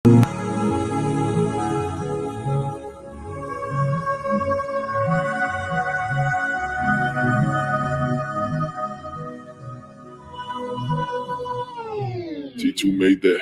T2 made that.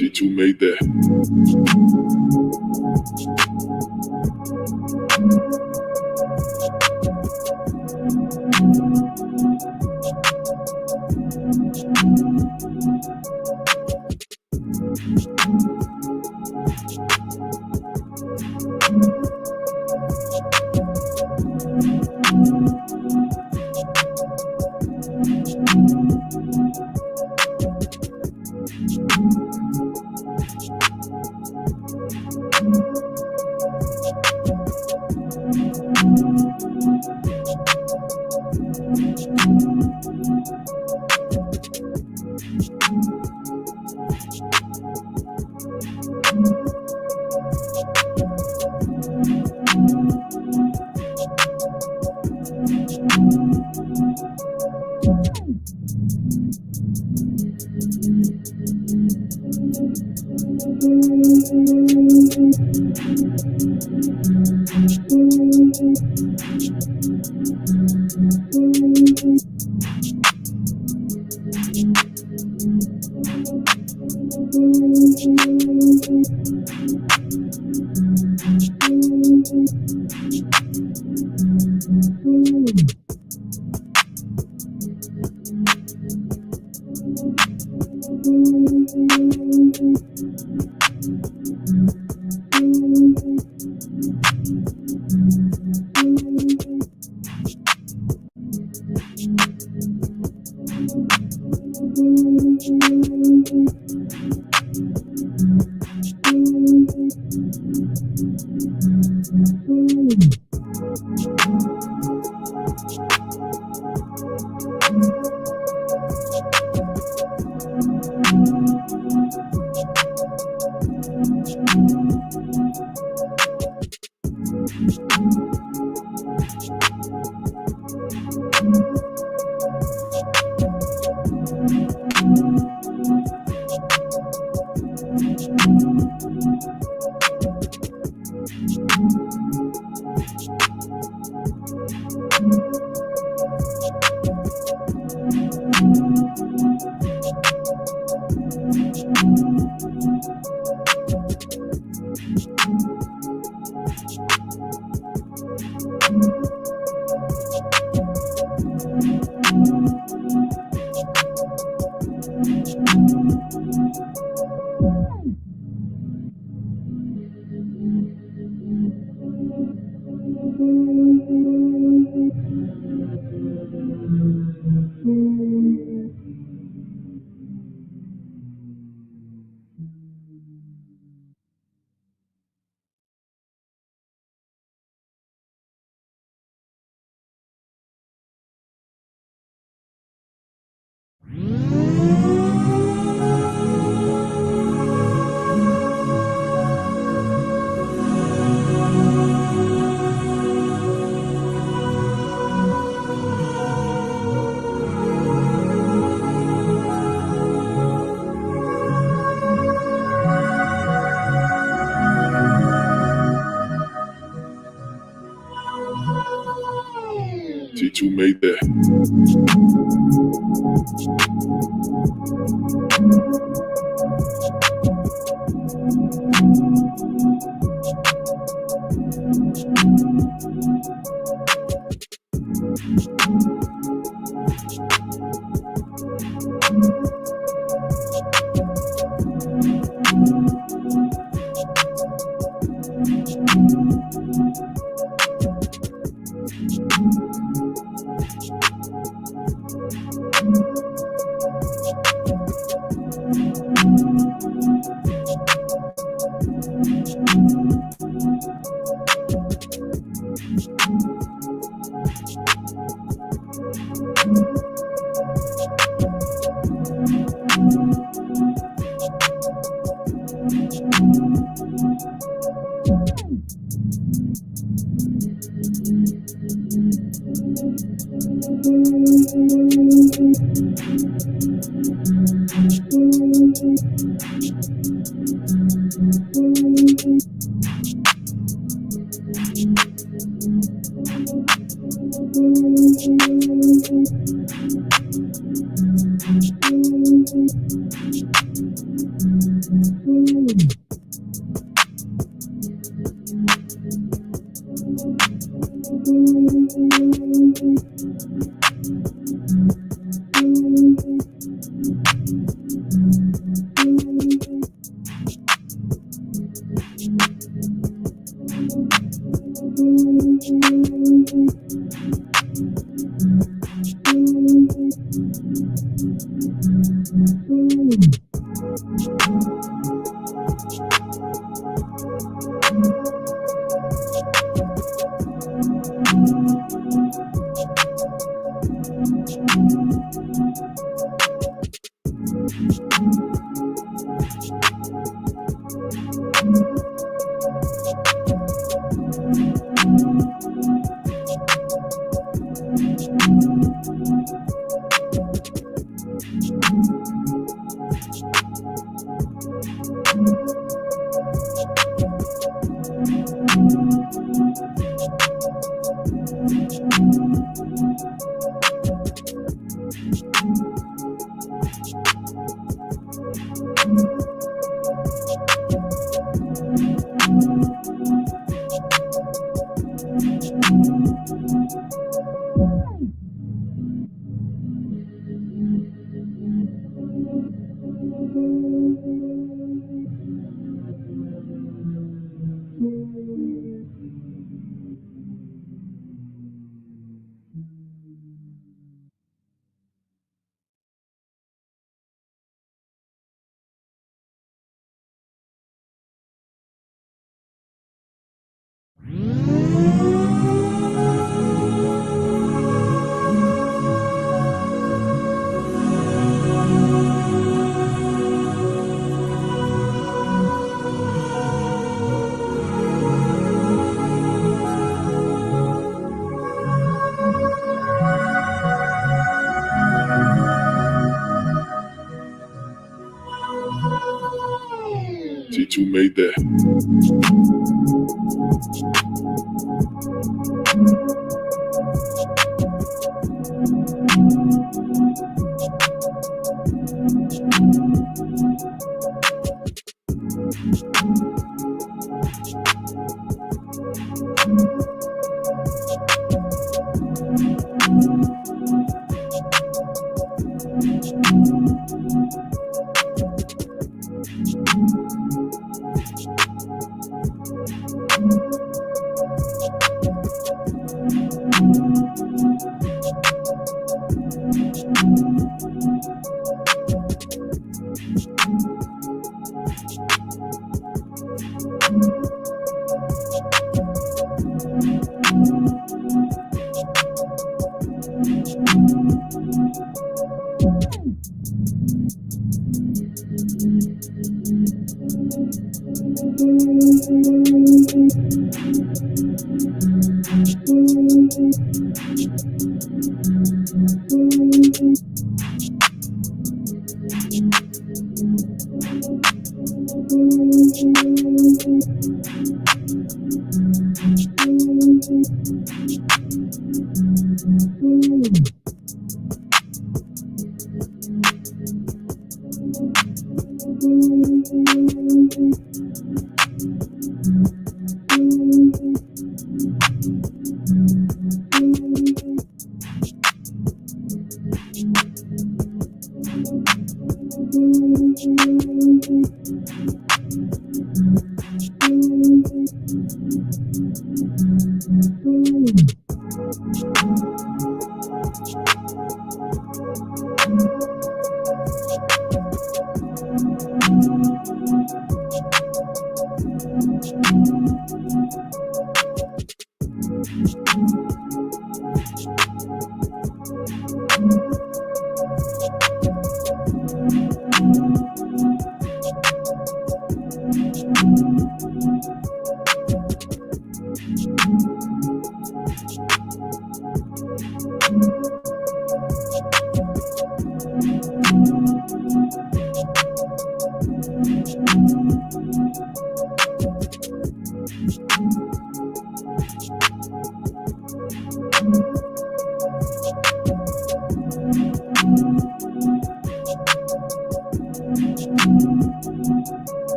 T2 made that. T2 made that. T2 made that.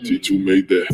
T2 made that.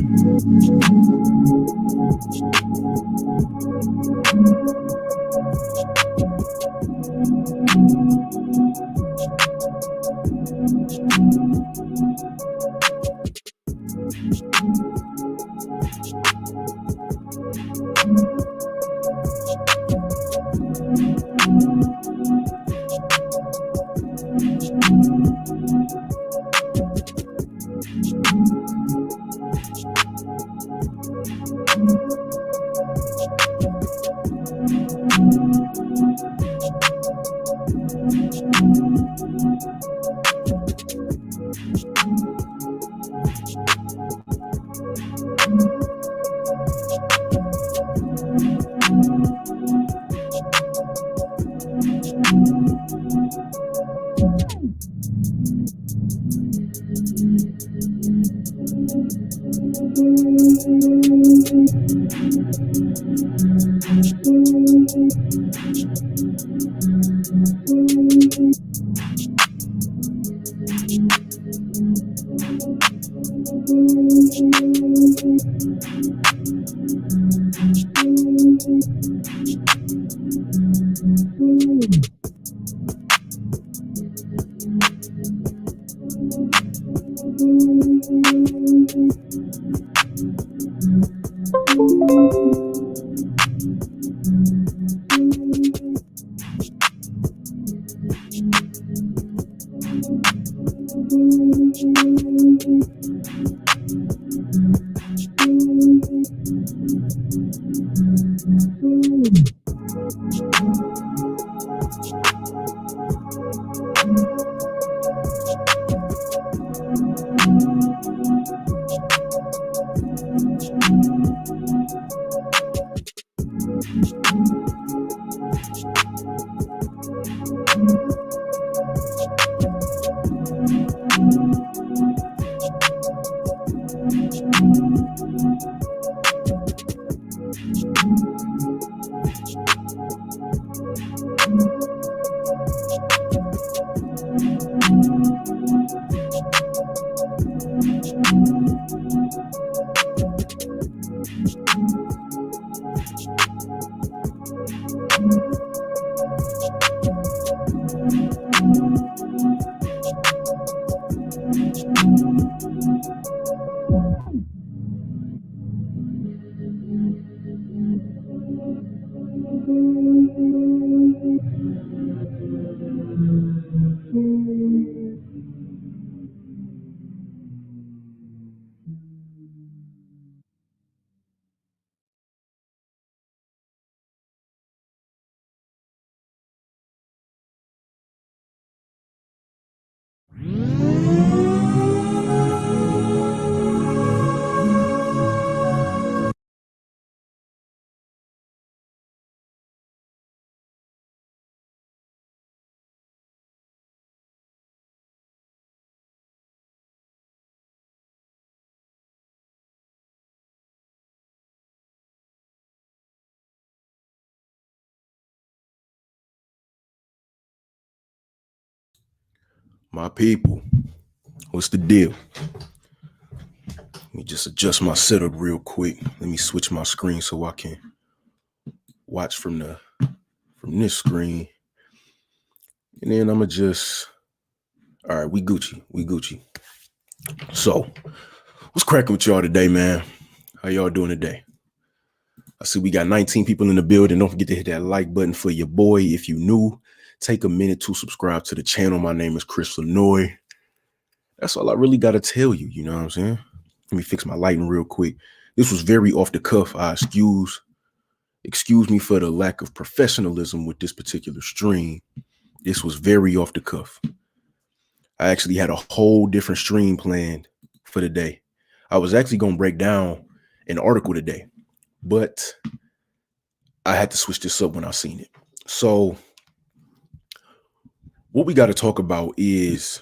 My people, what's the deal? Let me just adjust my setup real quick. Let me switch my screen so I can watch from this screen. And then I'ma just, all right, we Gucci. So, what's cracking with y'all today, man? How y'all doing today? I see we got 19 people in the building. Don't forget to hit that like button for your boy. If you new, take a minute to subscribe to the channel. My name is flonoury. That's all I really got to tell you. You know what I'm saying? Let me fix my lighting real quick. This was very off the cuff. Excuse me for the lack of professionalism with this particular stream. This was very off the cuff. I actually had a whole different stream planned for the day. I was actually going to break down an article today, but I had to switch this up when I seen it. So what we got to talk about is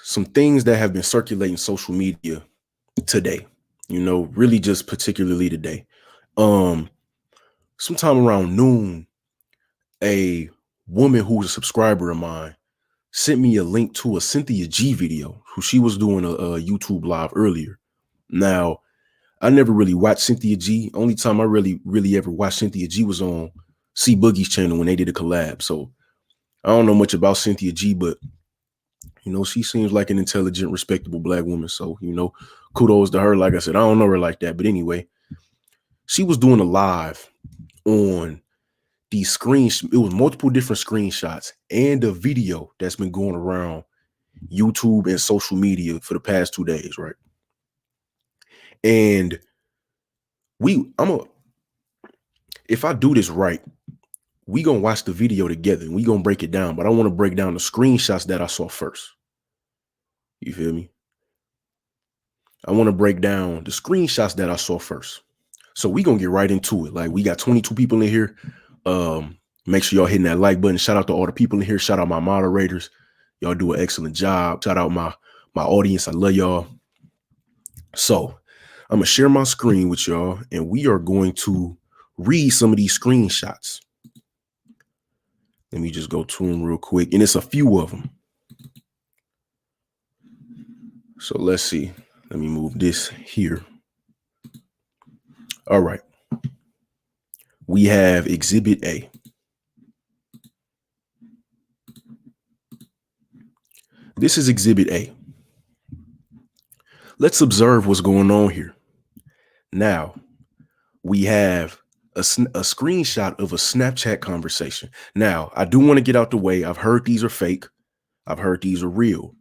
some things that have been circulating social media today, really just particularly today. Sometime around noon, a woman who's a subscriber of mine sent me a link to a Cynthia G video, who she was doing a YouTube live earlier. Now, I never really watched Cynthia G. Only time I really ever watched Cynthia G was on C Boogie's channel when they did a collab. So I don't know much about Cynthia G, but she seems like an intelligent, respectable Black woman. So, kudos to her. Like I said, I don't know her like that. But anyway, she was doing a live on these screens. It was multiple different screenshots and a video that's been going around YouTube and social media for the past 2 days, right? And if I do this right, we gonna watch the video together and we gonna break it down, but I want to break down the screenshots that I saw first. You feel me? I want to break down the screenshots that I saw first. So we gonna get right into it. Like, we got 22 people in here. Make sure y'all hitting that like button. Shout out to all the people in here. Shout out my moderators. Y'all do an excellent job. Shout out my audience. I love y'all. So I'm gonna share my screen with y'all, and we are going to read some of these screenshots. Let me just go to them real quick, and it's a few of them. So let's see. Let me move this here. All right. We have Exhibit A. This is Exhibit A. Let's observe what's going on here. Now, we have a screenshot of a Snapchat conversation. Now, I do want to get out the way. I've heard these are fake. I've heard these are real.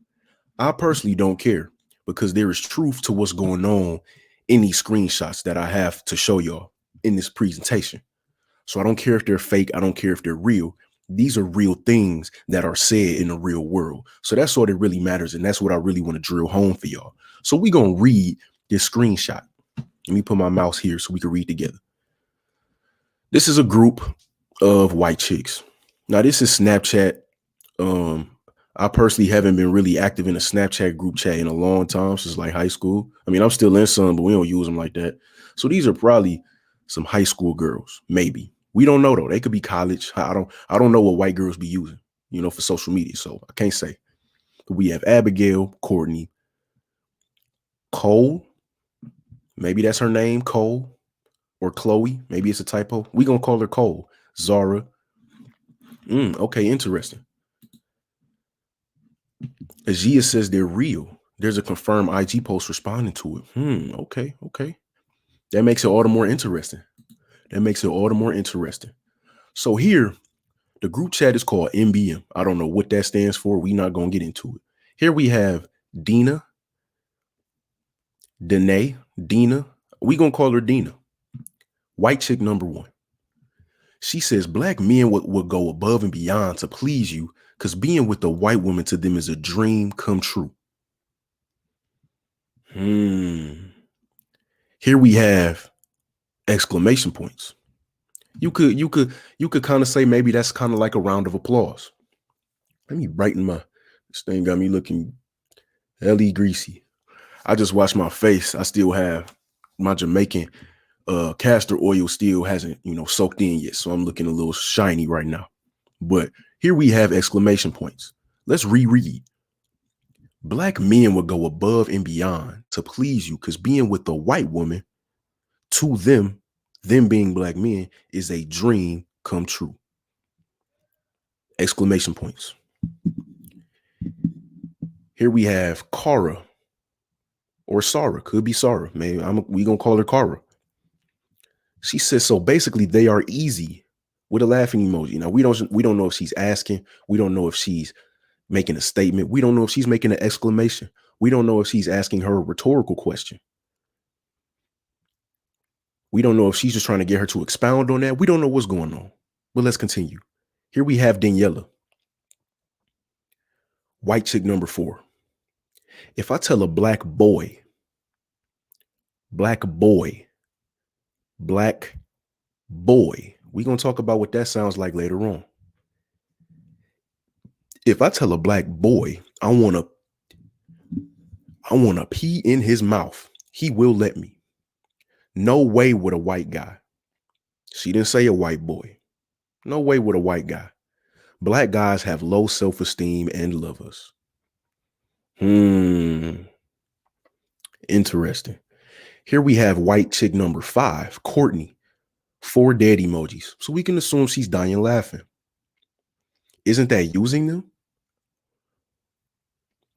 I personally don't care, because there is truth to what's going on in these screenshots that I have to show y'all in this presentation. So I don't care if they're fake. I don't care if they're real. These are real things that are said in the real world. So that's all that really matters. And that's what I really want to drill home for y'all. So we're going to read this screenshot. Let me put my mouse here so we can read together. This is a group of white chicks. Now, this is Snapchat. I personally haven't been really active in a Snapchat group chat in a long time since like high school. I mean, I'm still in some, but we don't use them like that. So these are probably some high school girls, maybe. We don't know though. They could be college. I don't know what white girls be using, for social media. So I can't say. But we have Abigail, Courtney, Cole. Maybe that's her name, Cole, or Chloe. Maybe it's a typo. We gonna call her Cole. Zara. Okay, interesting. Agia says they're real. There's a confirmed IG post responding to it. Okay. That makes it all the more interesting. So here, the group chat is called MBM. I don't know what that stands for. We're not going to get into it. Here we have Dina, Danae, Dina. We going to call her Dina. White chick number 1. She says black men would go above and beyond to please you because being with a white woman to them is a dream come true. Here we have exclamation points. You could kind of say maybe that's kind of like a round of applause. Let me brighten this thing got me looking hella greasy. I just washed my face. I still have my Jamaican castor oil still hasn't, soaked in yet. So I'm looking a little shiny right now. But here we have exclamation points. Let's reread. Black men would go above and beyond to please you because being with a white woman, to them being black men, is a dream come true. Exclamation points. Here we have Cara or Sarah. Could be Sarah. Maybe we gonna call her Cara. She says, so basically they are easy, with a laughing emoji. Now we don't know if she's asking. We don't know if she's making a statement. We don't know if she's making an exclamation. We don't know if she's asking her a rhetorical question. We don't know if she's just trying to get her to expound on that. We don't know what's going on. But let's continue. Here we have Daniela. White chick number 4. If I tell a black boy, we're going to talk about what that sounds like later on. If I tell a black boy I want to pee in his mouth, he will let me. No way with a white guy. She didn't say a white boy. No way with a white guy. Black guys have low self-esteem and love us. Interesting. Here we have white chick number 5, Courtney. 4 dead emojis. So we can assume she's dying laughing. Isn't that using them?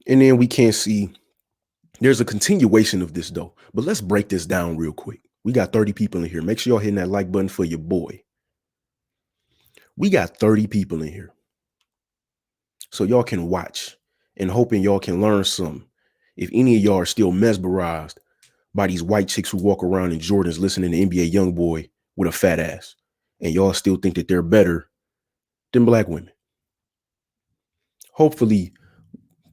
And then we can't see. There's a continuation of this though. But let's break this down real quick. We got 30 people in here. Make sure y'all hitting that like button for your boy. We got 30 people in here. So y'all can watch and hoping y'all can learn something. If any of y'all are still mesmerized by these white chicks who walk around in Jordans listening to NBA Youngboy with a fat ass, and y'all still think that they're better than black women. Hopefully,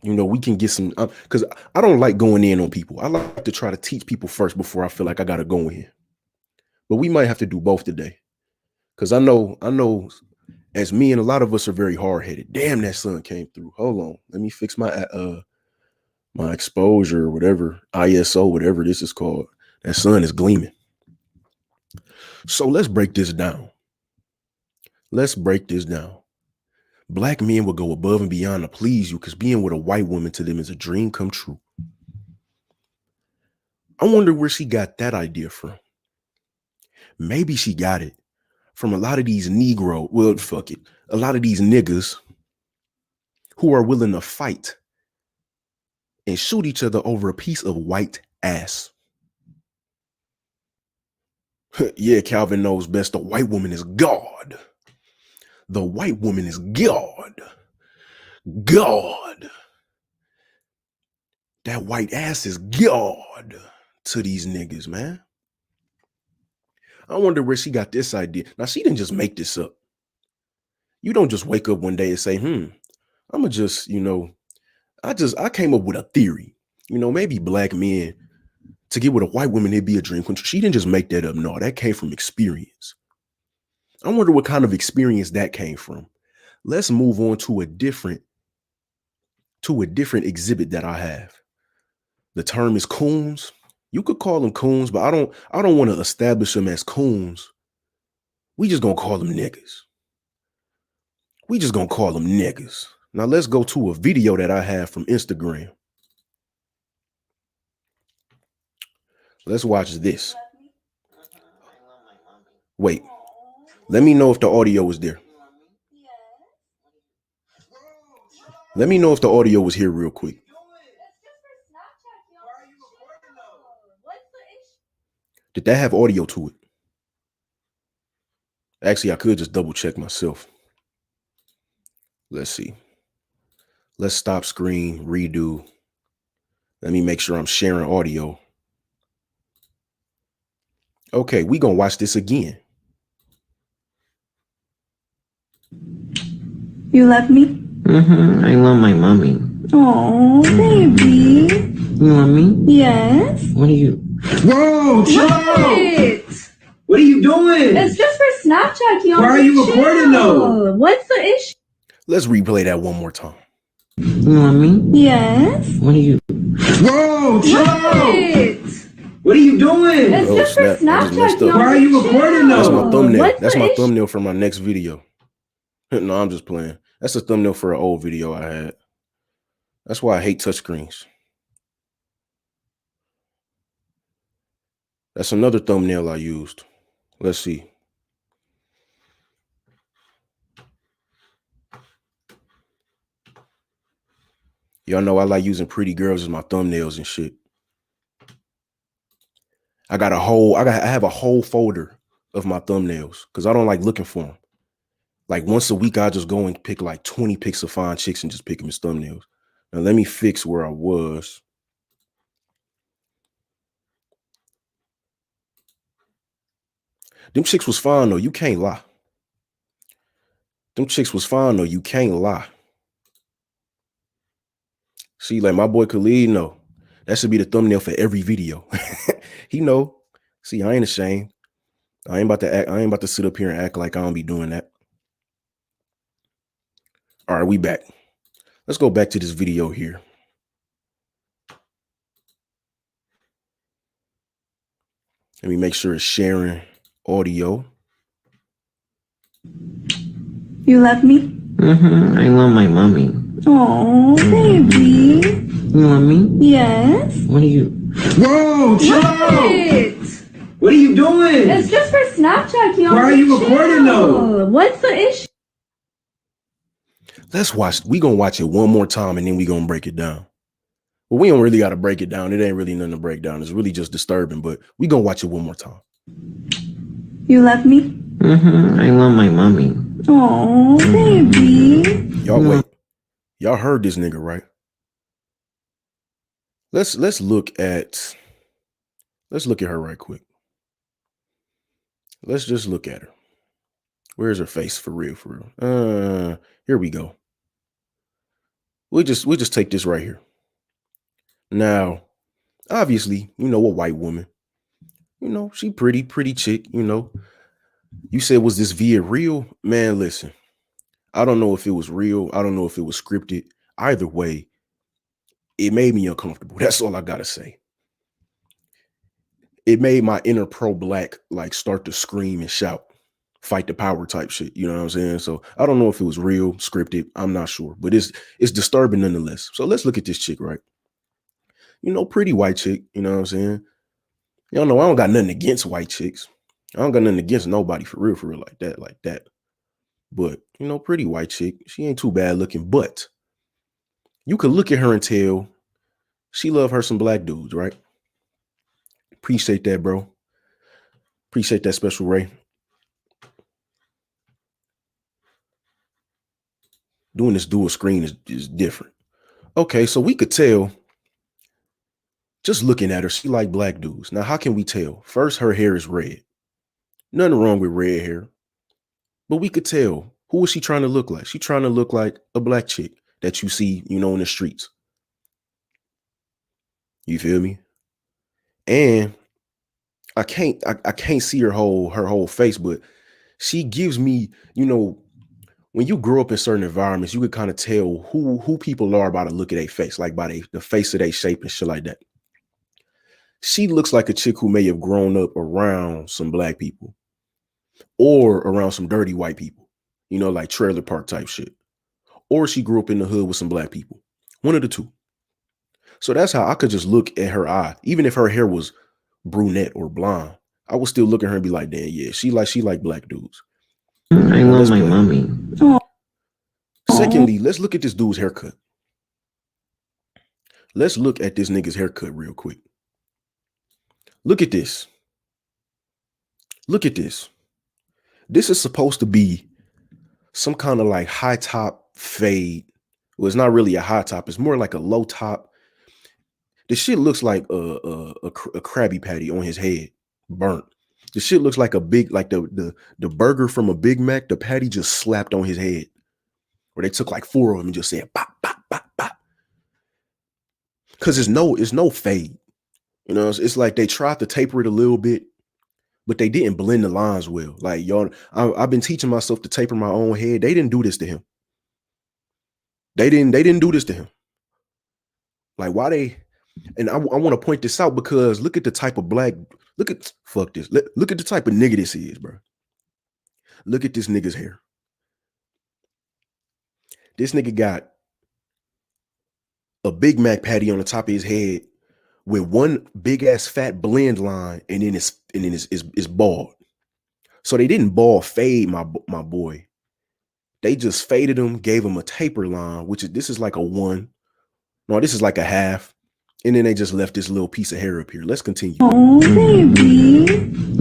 we can get some, because I don't like going in on people. I like to try to teach people first before I feel like I got to go in. But we might have to do both today. Because I know as me and a lot of us are very hard-headed. Damn, that sun came through. Hold on. Let me fix my my exposure or whatever, ISO, whatever this is called. That sun is gleaming. So let's break this down. Black men will go above and beyond to please you because being with a white woman to them is a dream come true. I wonder where she got that idea from. Maybe she got it from a lot of these Negro, a lot of these niggas who are willing to fight and shoot each other over a piece of white ass. Yeah, Calvin knows best. The white woman is God. The white woman is God. God. That white ass is God to these niggas, man. I wonder where she got this idea. Now, she didn't just make this up. You don't just wake up one day and say, I'ma just, I came up with a theory. Maybe black men to get with a white woman, it'd be a dream. She didn't just make that up. No, that came from experience. I wonder what kind of experience that came from. Let's move on to a different to a different exhibit that I have. The term is coons. You could call them coons, but I don't want to establish them as coons. We just gonna call them niggas. We just gonna call them niggas. Now let's go to a video that I have from Instagram. Let's watch this. Wait, let me know if the audio is there. Let me know if the audio was here real quick. Did that have audio to it? Actually, I could just double check myself. Let's see. Let's stop screen, redo. Let me make sure I'm sharing audio. Okay, we gonna watch this again. You love me? Mm-hmm. I love my mommy. Oh, baby. You love me? Yes. What are you? Whoa, chill out! What are you doing? It's just for Snapchat, Keon. Why are you recording though? What's the issue? Let's replay that one more time. You love me? Yes. What are you? Whoa, chill out! What are you doing? It's just for Snapchat, Keon. Why are you recording though? That's my thumbnail. What's That's the my issue? thumbnail for my next video. No, I'm just playing. That's a thumbnail for an old video I had. That's why I hate touchscreens. That's another thumbnail I used. Let's see. Y'all know I like using pretty girls as my thumbnails and shit. I have a whole folder of my thumbnails because I don't like looking for them. Like once a week, I just go and pick like 20 pics of fine chicks and just pick them as thumbnails. Now let me fix where I was. Them chicks was fine though. You can't lie. Them chicks was fine though. You can't lie. See, like my boy Khalid, no. That should be the thumbnail for every video. He know. See, I ain't ashamed. I ain't about to sit up here and act like I don't be doing that. All right, we back. Let's go back to this video here. Let me make sure it's sharing audio. You love me? Mm-hmm. I love my mommy. Oh, baby. You love me? Yes. What are you? Whoa, chill out! What are you doing? It's just for Snapchat, Keon. Why are you recording though? What's the issue? Let's watch. We gonna watch it one more time and then we gonna break it down. Well, we don't really got to break it down. It ain't really nothing to break down. It's really just disturbing, but we gonna watch it one more time. You love me? Mm-hmm. I love my mommy. Oh, baby. Y'all wait. Y'all heard this nigga, right? Let's look at her right quick. Let's just look at her. Where's her face for real, for real? Here we go. We'll just take this right here. Now, obviously, you know, a white woman. You know, she pretty chick, you know. You said, was this vid real? Man, listen. I don't know if it was real. I don't know if it was scripted. Either way, it made me uncomfortable. That's all I gotta say. It made my inner pro-black like start to scream and shout, fight the power type shit. You know what I'm saying? So I don't know if it was real, scripted. I'm not sure, but it's disturbing nonetheless. So let's look at this chick, right? You know, pretty white chick. You know what I'm saying? Y'all know I don't got nothing against white chicks. I don't got nothing against nobody for real like that. But, you know, pretty white chick. She ain't too bad looking, but you could look at her and tell she love her some black dudes, right? Appreciate that, bro. Appreciate that, Special Ray. Doing this dual screen is different. Okay, so we could tell just looking at her, she like black dudes. Now, how can we tell? First, her hair is red. Nothing wrong with red hair. But we could tell, who is she trying to look like? She trying to look like a black chick that you see, you know, in the streets. You feel me? And I can't see her whole face, but she gives me, you know, when you grow up in certain environments, you could kind of tell who people are by the look of their face, like by the face of their shape and shit like that. She looks like a chick who may have grown up around some black people or around some dirty white people, you know, like trailer park type shit. Or she grew up in the hood with some black people. One of the two. So that's how I could just look at her eye. Even if her hair was brunette or blonde, I would still look at her and be like, damn, yeah, she like black dudes. I love my mommy. Secondly, let's look at this dude's haircut. Let's look at this nigga's haircut real quick. Look at this. Look at this. This is supposed to be some kind of like high top fade. Well, it's not really a high top. It's more like a low top. The shit looks like a Krabby Patty on his head, burnt. The shit looks like a big, like the burger from a Big Mac. The patty just slapped on his head, where they took like 4 of them and just said pop, pop, pop, pop. Because it's no fade. You know, it's like they tried to taper it a little bit, but they didn't blend the lines well. Like, y'all, I've been teaching myself to taper my own head. They didn't do this to him. They didn't do this to him. Like, why they? And I want to point this out because look at the type of black. Look at fuck this. Look at the type of nigga this is, bro. Look at this nigga's hair. This nigga got a Big Mac patty on the top of his head with one big ass fat blend line, and then it's bald. So they didn't bald fade my boy. They just faded him, gave him a taper line, which is this is like a 1. No, this is like a half. And then they just left this little piece of hair up here. Let's continue. Oh, baby.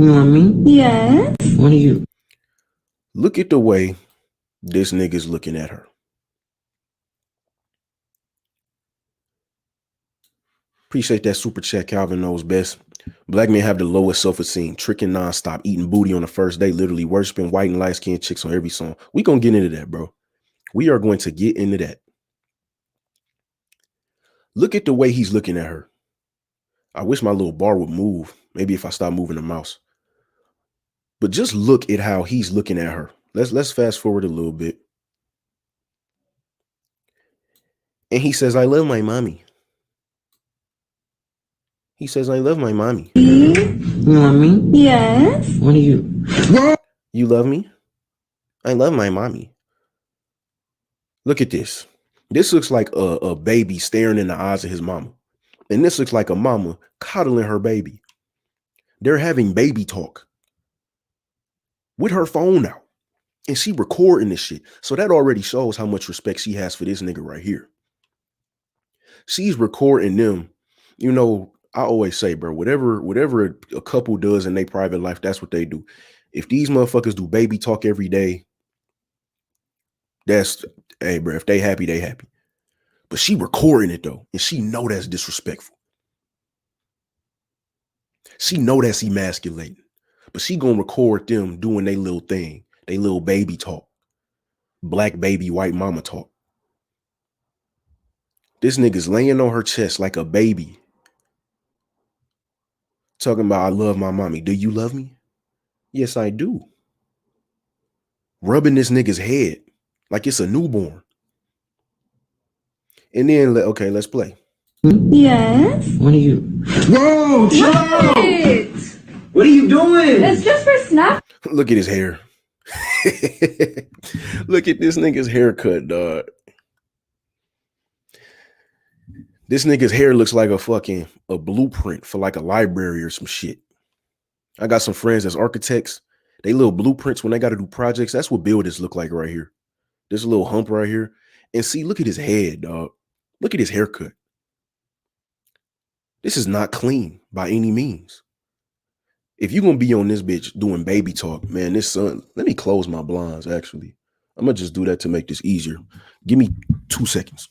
You want me? Yes. What are you? Look at the way this nigga's looking at her. Appreciate that super chat. Calvin knows best. Black men have the lowest self-esteem, tricking nonstop, eating booty on the first day, literally worshiping white and light-skinned chicks on every song. We gonna get into that, bro. We are going to get into that. Look at the way he's looking at her. I wish my little bar would move. Maybe if I stop moving the mouse. But just look at how he's looking at her. Let's fast forward a little bit. And he says, I love my mommy. He says, I love my mommy. You want me? Yes. What are you? You love me? I love my mommy. Look at this. This looks like a baby staring in the eyes of his mama. And this looks like a mama coddling her baby. They're having baby talk with her phone out. And she recording this shit. So that already shows how much respect she has for this nigga right here. She's recording them. You know, I always say, bro, whatever a couple does in their private life, that's what they do. If these motherfuckers do baby talk every day, that's, hey, bro, if they happy, they happy. But she recording it though, and she know that's disrespectful. She know that's emasculating, but she gonna record them doing their little thing, they little baby talk, black baby, white mama talk. This nigga's laying on her chest like a baby, talking about, I love my mommy. Do you love me? Yes, I do. Rubbing this nigga's head like it's a newborn. And then, okay, let's play. Yes. What are you? Whoa, chill out! What are you doing? It's just for Snap. Look at his hair. Look at this nigga's haircut, dog. This nigga's hair looks like a blueprint for like a library or some shit. I got some friends as architects. They little blueprints when they got to do projects. That's what builders look like right here. This little hump right here. And see, look at his head, dog. Look at his haircut. This is not clean by any means. If you're going to be on this bitch doing baby talk, man, this son, let me close my blinds, actually. I'm going to just do that to make this easier. Give me 2 seconds.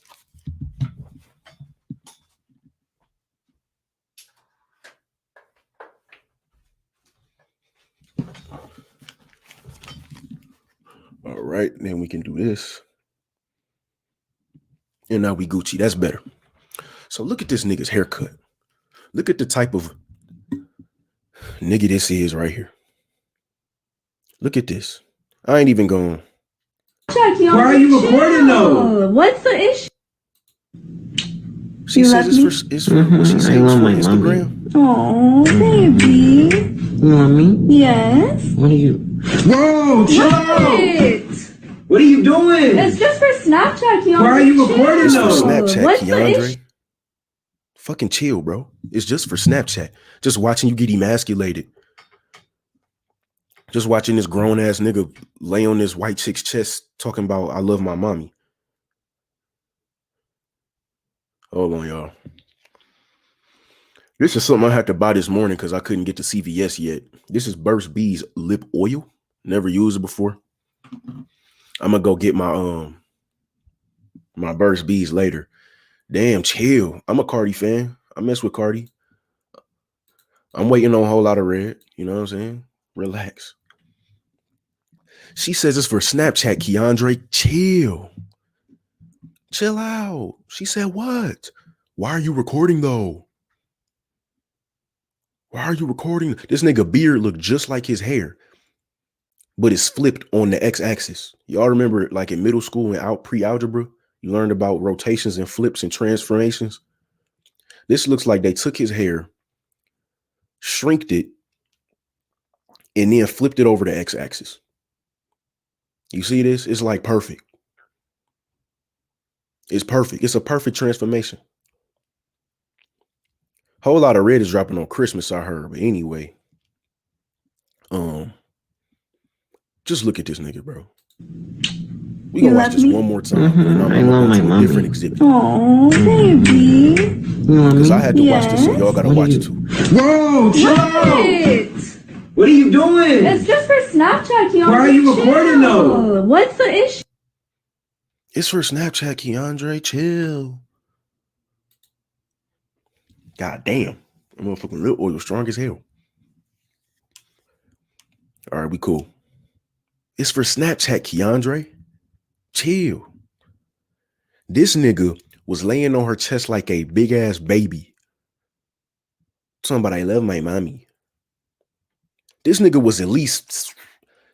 All right, then we can do this. And now we Gucci. That's better. So look at this nigga's haircut. Look at the type of nigga this is right here. Look at this. I ain't even going Why are you recording though? What's the issue? She You says love it's for what she say, it's for Instagram. Oh, baby. You want me? Yes. What are you? Bro, chill out. What are you doing? It's just for Snapchat, Keandre. Why are you recording It's for though? Snapchat, What's the issue? Keandre. Fucking chill, bro. It's just for Snapchat. Just watching you get emasculated. Just watching this grown ass nigga lay on this white chick's chest talking about I love my mommy. Hold on, y'all. This is something I had to buy this morning because I couldn't get to CVS yet. This is Burst Bees lip oil. Never used it before. I'm gonna go get my my Burst Bees later. Damn, chill. I'm a Cardi fan. I mess with Cardi. I'm waiting on a whole lot of red. You know what I'm saying? Relax. She says it's for Snapchat, Keandre. Chill. Chill out. She said what? Why are you recording though? Why are you recording? This nigga beard look just like his hair, but it's flipped on the x-axis. Y'all remember like in middle school and pre-algebra, you learned about rotations and flips and transformations? This looks like they took his hair, shrinked it, and then flipped it over the x-axis. You see this? It's like perfect. It's perfect. It's a perfect transformation. Whole lot of red is dropping on Christmas, I heard. But anyway, just look at this nigga, bro. We gonna watch this one more time. And I'm gonna go to a different exhibit. Oh, baby. Because I had to watch this, so y'all gotta watch it too. Bro, chill out. What are you doing? It's just for Snapchat, Keandre. Why are you recording though? What's the issue? It's for Snapchat, Keandre. Chill. God damn. That motherfucking lip oil strong as hell. All right, we cool. It's for Snapchat, Keandre. Chill. This nigga was laying on her chest like a big ass baby. Talking about I love my mommy. This nigga was at least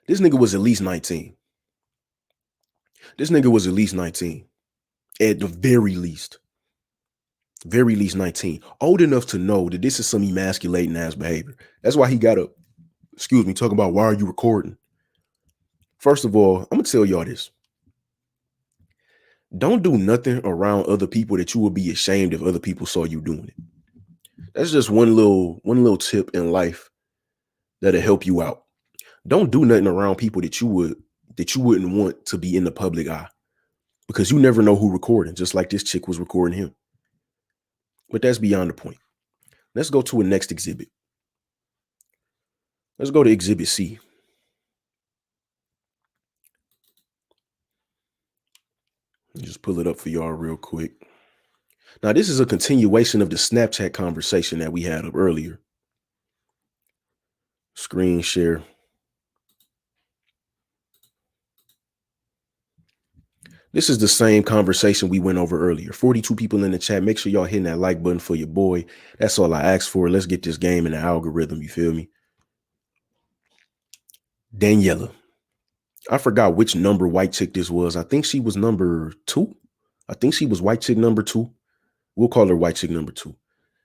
19. This nigga was at least 19. At the very least. Very least 19. Old enough to know that this is some emasculating ass behavior. That's why he got up. Excuse me, talking about why are you recording? First of all, I'm gonna tell y'all this. Don't do nothing around other people that you would be ashamed if other people saw you doing it. That's just one little tip in life that'll help you out. Don't do nothing around people that you wouldn't want to be in the public eye, because you never know who recording, just like this chick was recording him. But that's beyond the point. Let's go to a next exhibit. Let's go to Exhibit C. Just pull it up for y'all real quick. Now, this is a continuation of the Snapchat conversation that we had up earlier. Screen share. This is the same conversation we went over earlier. 42 people in the chat. Make sure y'all hitting that like button for your boy. That's all I asked for. Let's get this game in the algorithm. You feel me? Daniela. I forgot which number white chick this was. I think she was number 2. I think she was white chick number 2. We'll call her white chick number 2.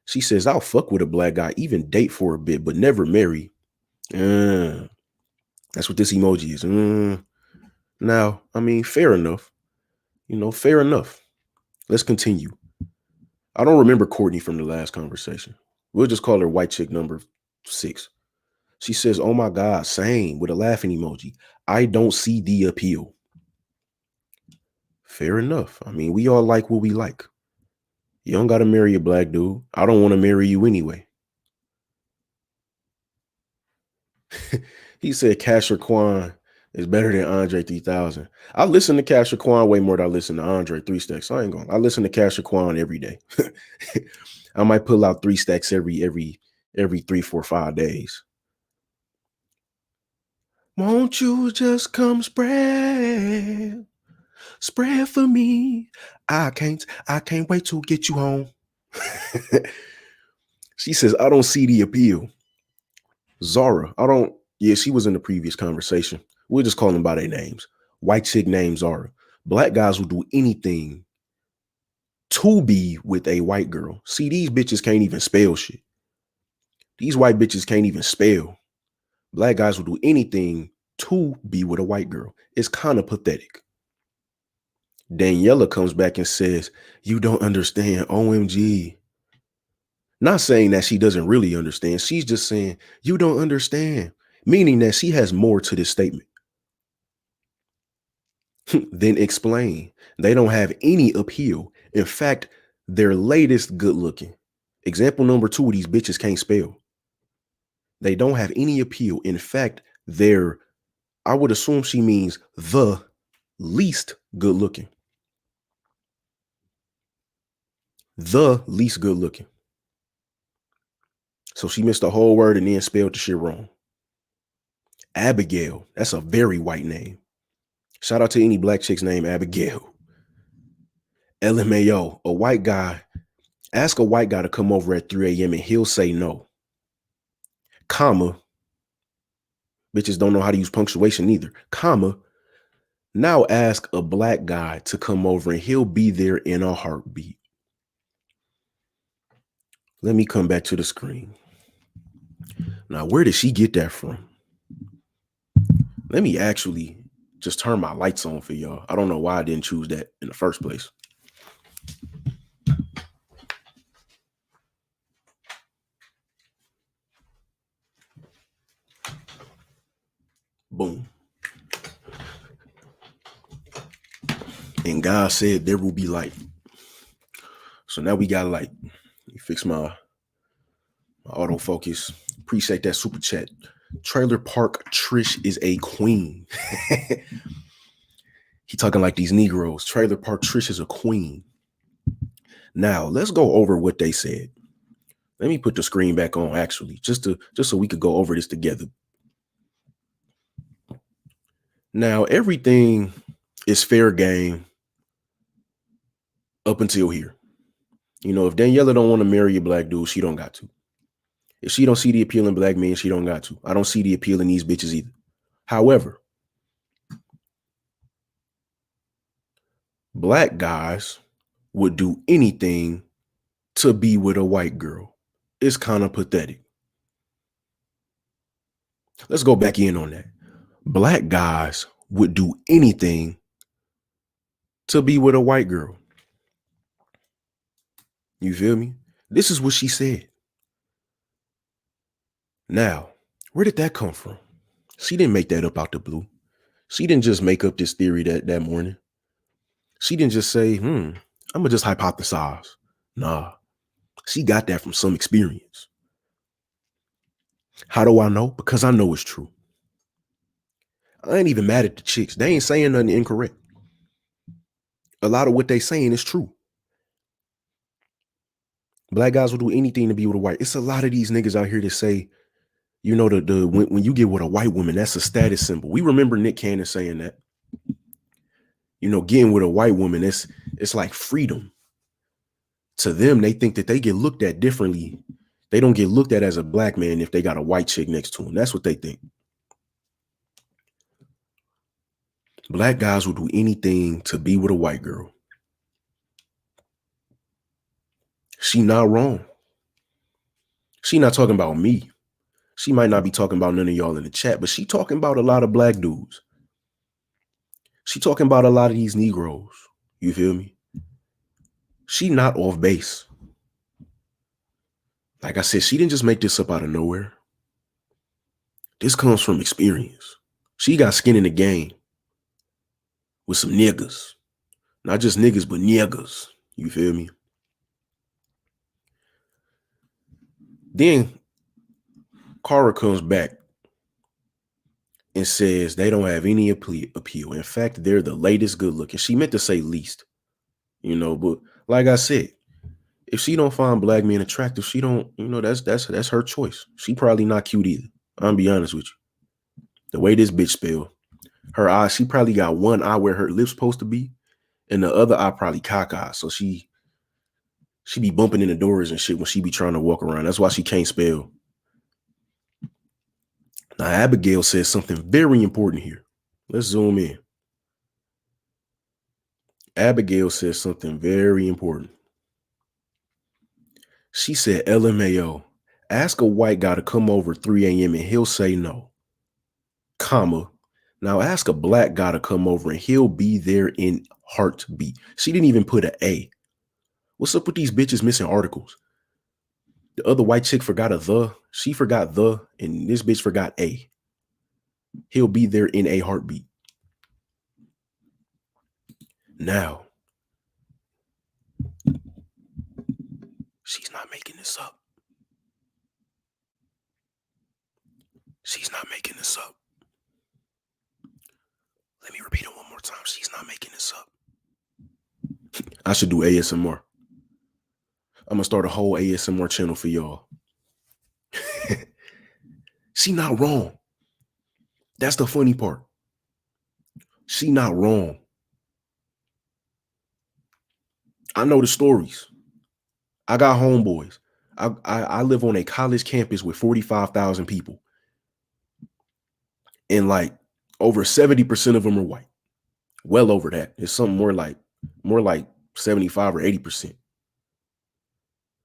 She says, I'll fuck with a black guy, even date for a bit, but never marry. That's what this emoji is. Now, I mean, fair enough. Fair enough. Let's continue. I don't remember Courtney from the last conversation. We'll just call her white chick number 6. She says, oh my God, same, with a laughing emoji. I don't see the appeal. Fair enough. I mean, we all like what we like. You don't got to marry a black dude. I don't want to marry you anyway. He said Cash Quan is better than Andre 3000. I listen to Cash Quan way more than I listen to Andre 3 Stacks. I listen to Cash Quan every day. I might pull out 3 stacks every 3, 4, 5 days. Won't you just come spread for me? I can't wait to get you home. She says, I don't see the appeal. Zara, she was in the previous conversation. We'll just call them by their names. white chick named Zara. Black guys will do anything to be with a white girl. See, these bitches can't even spell shit. These white bitches can't even spell. Black guys will do anything to be with a white girl. It's kind of pathetic. Daniela comes back and says, you don't understand, OMG. Not saying that she doesn't really understand. She's just saying, you don't understand, meaning that she has more to this statement. Then explain. They don't have any appeal. In fact, their latest good looking. Example number 2, these bitches can't spell. They don't have any appeal. In fact, I would assume she means the least good looking. The least good looking. So she missed the whole word and then spelled the shit wrong. Abigail. That's a very white name. Shout out to any black chicks named Abigail. LMAO. A white guy. Ask a white guy to come over at 3 a.m. and he'll say no. Comma. Bitches don't know how to use punctuation either. Comma. Now ask a black guy to come over and he'll be there in a heartbeat. Let me come back to the screen. Now, where did she get that from? Let me actually just turn my lights on for y'all. I don't know why I didn't choose that in the first place. Boom. And God said there will be light. So now we got light. Let me fix my autofocus. Appreciate that super chat. Trailer Park Trish is a queen. He talking like these Negroes. Trailer Park Trish is a queen. Now let's go over what they said. Let me put the screen back on actually, just so we could go over this together. Now everything is fair game up until here. You know, if Daniela don't want to marry a black dude, she don't got to. If she don't see the appeal in black men, she don't got to. I don't see the appeal in these bitches either. However, black guys would do anything to be with a white girl. It's kind of pathetic. Let's go back in on that. Black guys would do anything to be with a white girl. You feel me? This is what she said. Now, where did that come from? She didn't make that up out the blue. She didn't just make up this theory that morning. She didn't just say, I'm going to just hypothesize. Nah, she got that from some experience. How do I know? Because I know it's true. I ain't even mad at the chicks. They ain't saying nothing incorrect. A lot of what they saying is true. Black guys will do anything to be with a white. It's a lot of these niggas out here that say, you know, when you get with a white woman, that's a status symbol. We remember Nick Cannon saying that. You know, getting with a white woman, it's like freedom. To them, they think that they get looked at differently. They don't get looked at as a black man if they got a white chick next to them. That's what they think. Black guys will do anything to be with a white girl. She not wrong. She not talking about me. She might not be talking about none of y'all in the chat, but she talking about a lot of black dudes. She talking about a lot of these Negroes. You feel me? She not off base. Like I said, she didn't just make this up out of nowhere. This comes from experience. She got skin in the game with some niggas. Not just niggas, but niggas. You feel me? Then Cara comes back and says they don't have any appeal. In fact, they're the latest good looking. She meant to say least, you know, but like I said, if she don't find black men attractive, she don't, you know, that's her choice. She probably not cute either. I'm be honest with you. The way this bitch spell, her eyes, she probably got one eye where her lips supposed to be, and the other eye probably cockeyed. So she be bumping into doors and shit when she be trying to walk around. That's why she can't spell. Now, Abigail says something very important here. Let's zoom in. Abigail said something very important. She said, LMAO, ask a white guy to come over 3 a.m. and he'll say no, comma. Now ask a black guy to come over and he'll be there in heartbeat. She didn't even put an A. What's up with these bitches missing articles? The other white chick forgot a the. She forgot the, and this bitch forgot a. He'll be there in a heartbeat. Now, she's not making this up. She's not making this up. Let me repeat it one more time. She's not making this up. I should do ASMR. I'm going to start a whole ASMR channel for y'all. She not wrong. That's the funny part. She not wrong. I know the stories. I got homeboys. I live on a college campus with 45,000 people. And like over 70% of them are white. Well over that. It's something more like 75 or 80%.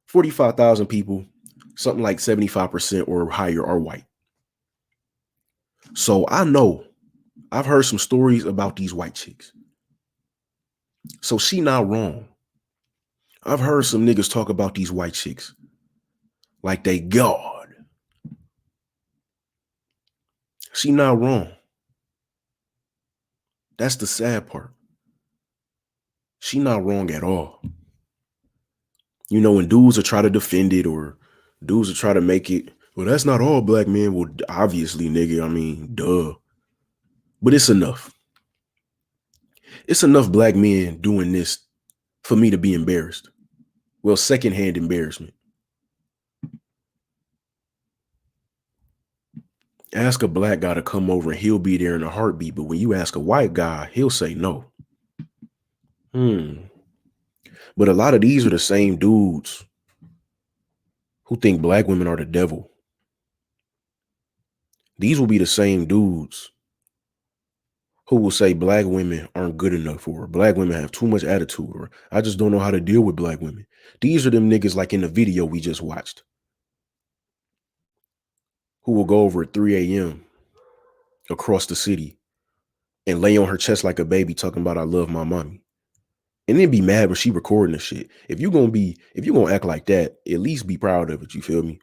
45,000 people, something like 75% or higher are white. So I know, I've heard some stories about these white chicks. So she not wrong. I've heard some niggas talk about these white chicks like they God. She not wrong. That's the sad part. She not wrong at all. You know, when dudes will try to defend it or dudes will try to make it, well, that's not all black men. Well, obviously, nigga, I mean, duh. But it's enough. It's enough black men doing this for me to be embarrassed. Well, secondhand embarrassment. Ask a black guy to come over and he'll be there in a heartbeat. But when you ask a white guy, he'll say no. But a lot of these are the same dudes who think black women are the devil. These will be the same dudes who will say black women aren't good enough or black women have too much attitude or I just don't know how to deal with black women. These are them niggas like in the video we just watched who will go over at 3 a.m. across the city and lay on her chest like a baby talking about I love my mommy. And then be mad when she recording the shit. If you're gonna act like that, at least be proud of it, you feel me?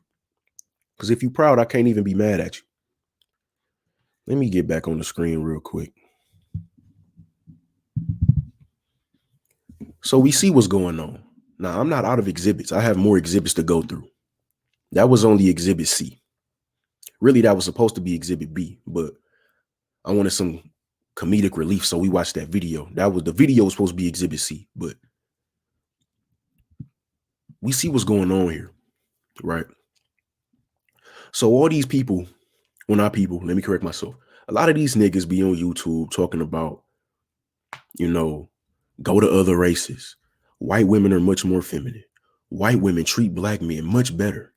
Because if you're proud, I can't even be mad at you. Let me get back on the screen real quick. So we see what's going on. Now, I'm not out of exhibits. I have more exhibits to go through. That was only exhibit C. Really, that was supposed to be exhibit B, but I wanted some comedic relief, so we watched that video. The video was supposed to be exhibit C, but we see what's going on here, right? So all these people, well, not people, let me correct myself. A lot of these niggas be on YouTube talking about, you know, go to other races. White women are much more feminine. White women treat black men much better,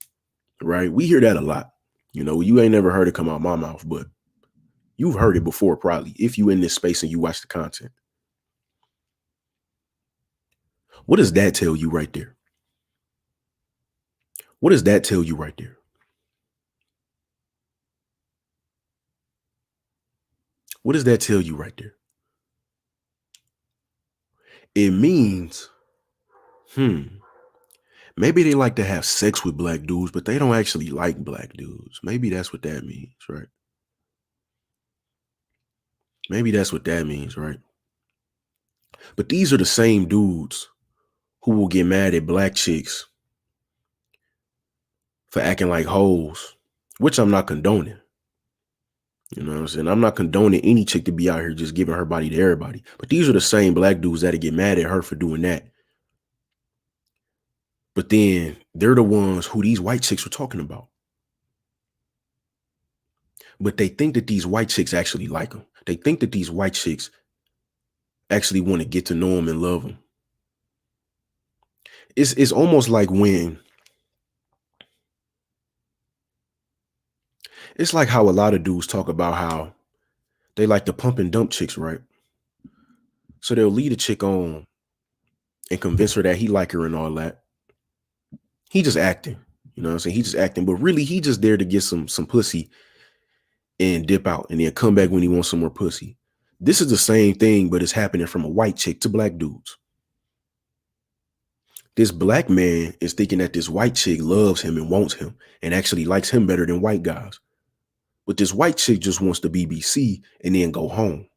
right? We hear that a lot. You know, you ain't never heard it come out my mouth, but you've heard it before probably if you in this space and you watch the content. What does that tell you right there? What does that tell you right there? What does that tell you right there? It means, maybe they like to have sex with black dudes, but they don't actually like black dudes. Maybe that's what that means, right? Maybe that's what that means, right? But these are the same dudes who will get mad at black chicks for acting like hoes, which I'm not condoning. You know what I'm saying? I'm not condoning any chick to be out here just giving her body to everybody. But these are the same black dudes that get mad at her for doing that. But then they're the ones who these white chicks were talking about. But they think that these white chicks actually like them. They think that these white chicks actually want to get to know them and love them. It's almost like when, it's like how a lot of dudes talk about how they like to pump and dump chicks, right? So they'll lead a chick on and convince her that he like her and all that. He just acting. You know what I'm saying? He just acting. But really, he just there to get some pussy and dip out and then come back when he wants some more pussy. This is the same thing, but it's happening from a white chick to black dudes. This black man is thinking that this white chick loves him and wants him and actually likes him better than white guys. But this white chick just wants the BBC and then go home.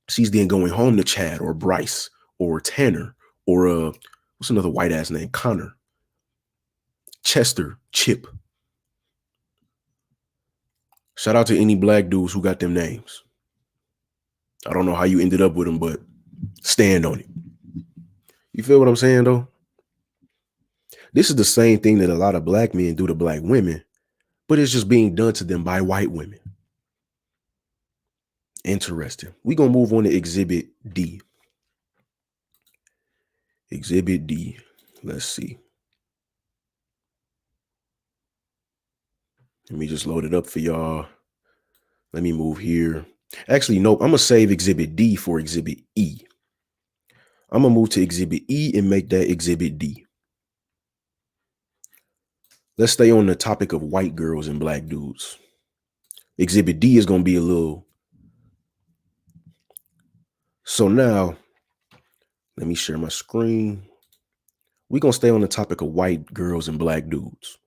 She's then going home to Chad or Bryce or Tanner or what's another white ass name? Connor, Chester, Chip. Shout out to any black dudes who got them names. I don't know how you ended up with them, but stand on it. You feel what I'm saying, though? This is the same thing that a lot of black men do to black women, but it's just being done to them by white women. Interesting. We're going to move on to Exhibit D. Exhibit D. Let's see. Let me just load it up for y'all. Let me move here. Actually, nope. I'm going to save Exhibit D for Exhibit E. I'm going to move to Exhibit E and make that Exhibit D. Let's stay on the topic of white girls and black dudes. Exhibit D is going to be a little. So now, let me share my screen. We're going to stay on the topic of white girls and black dudes.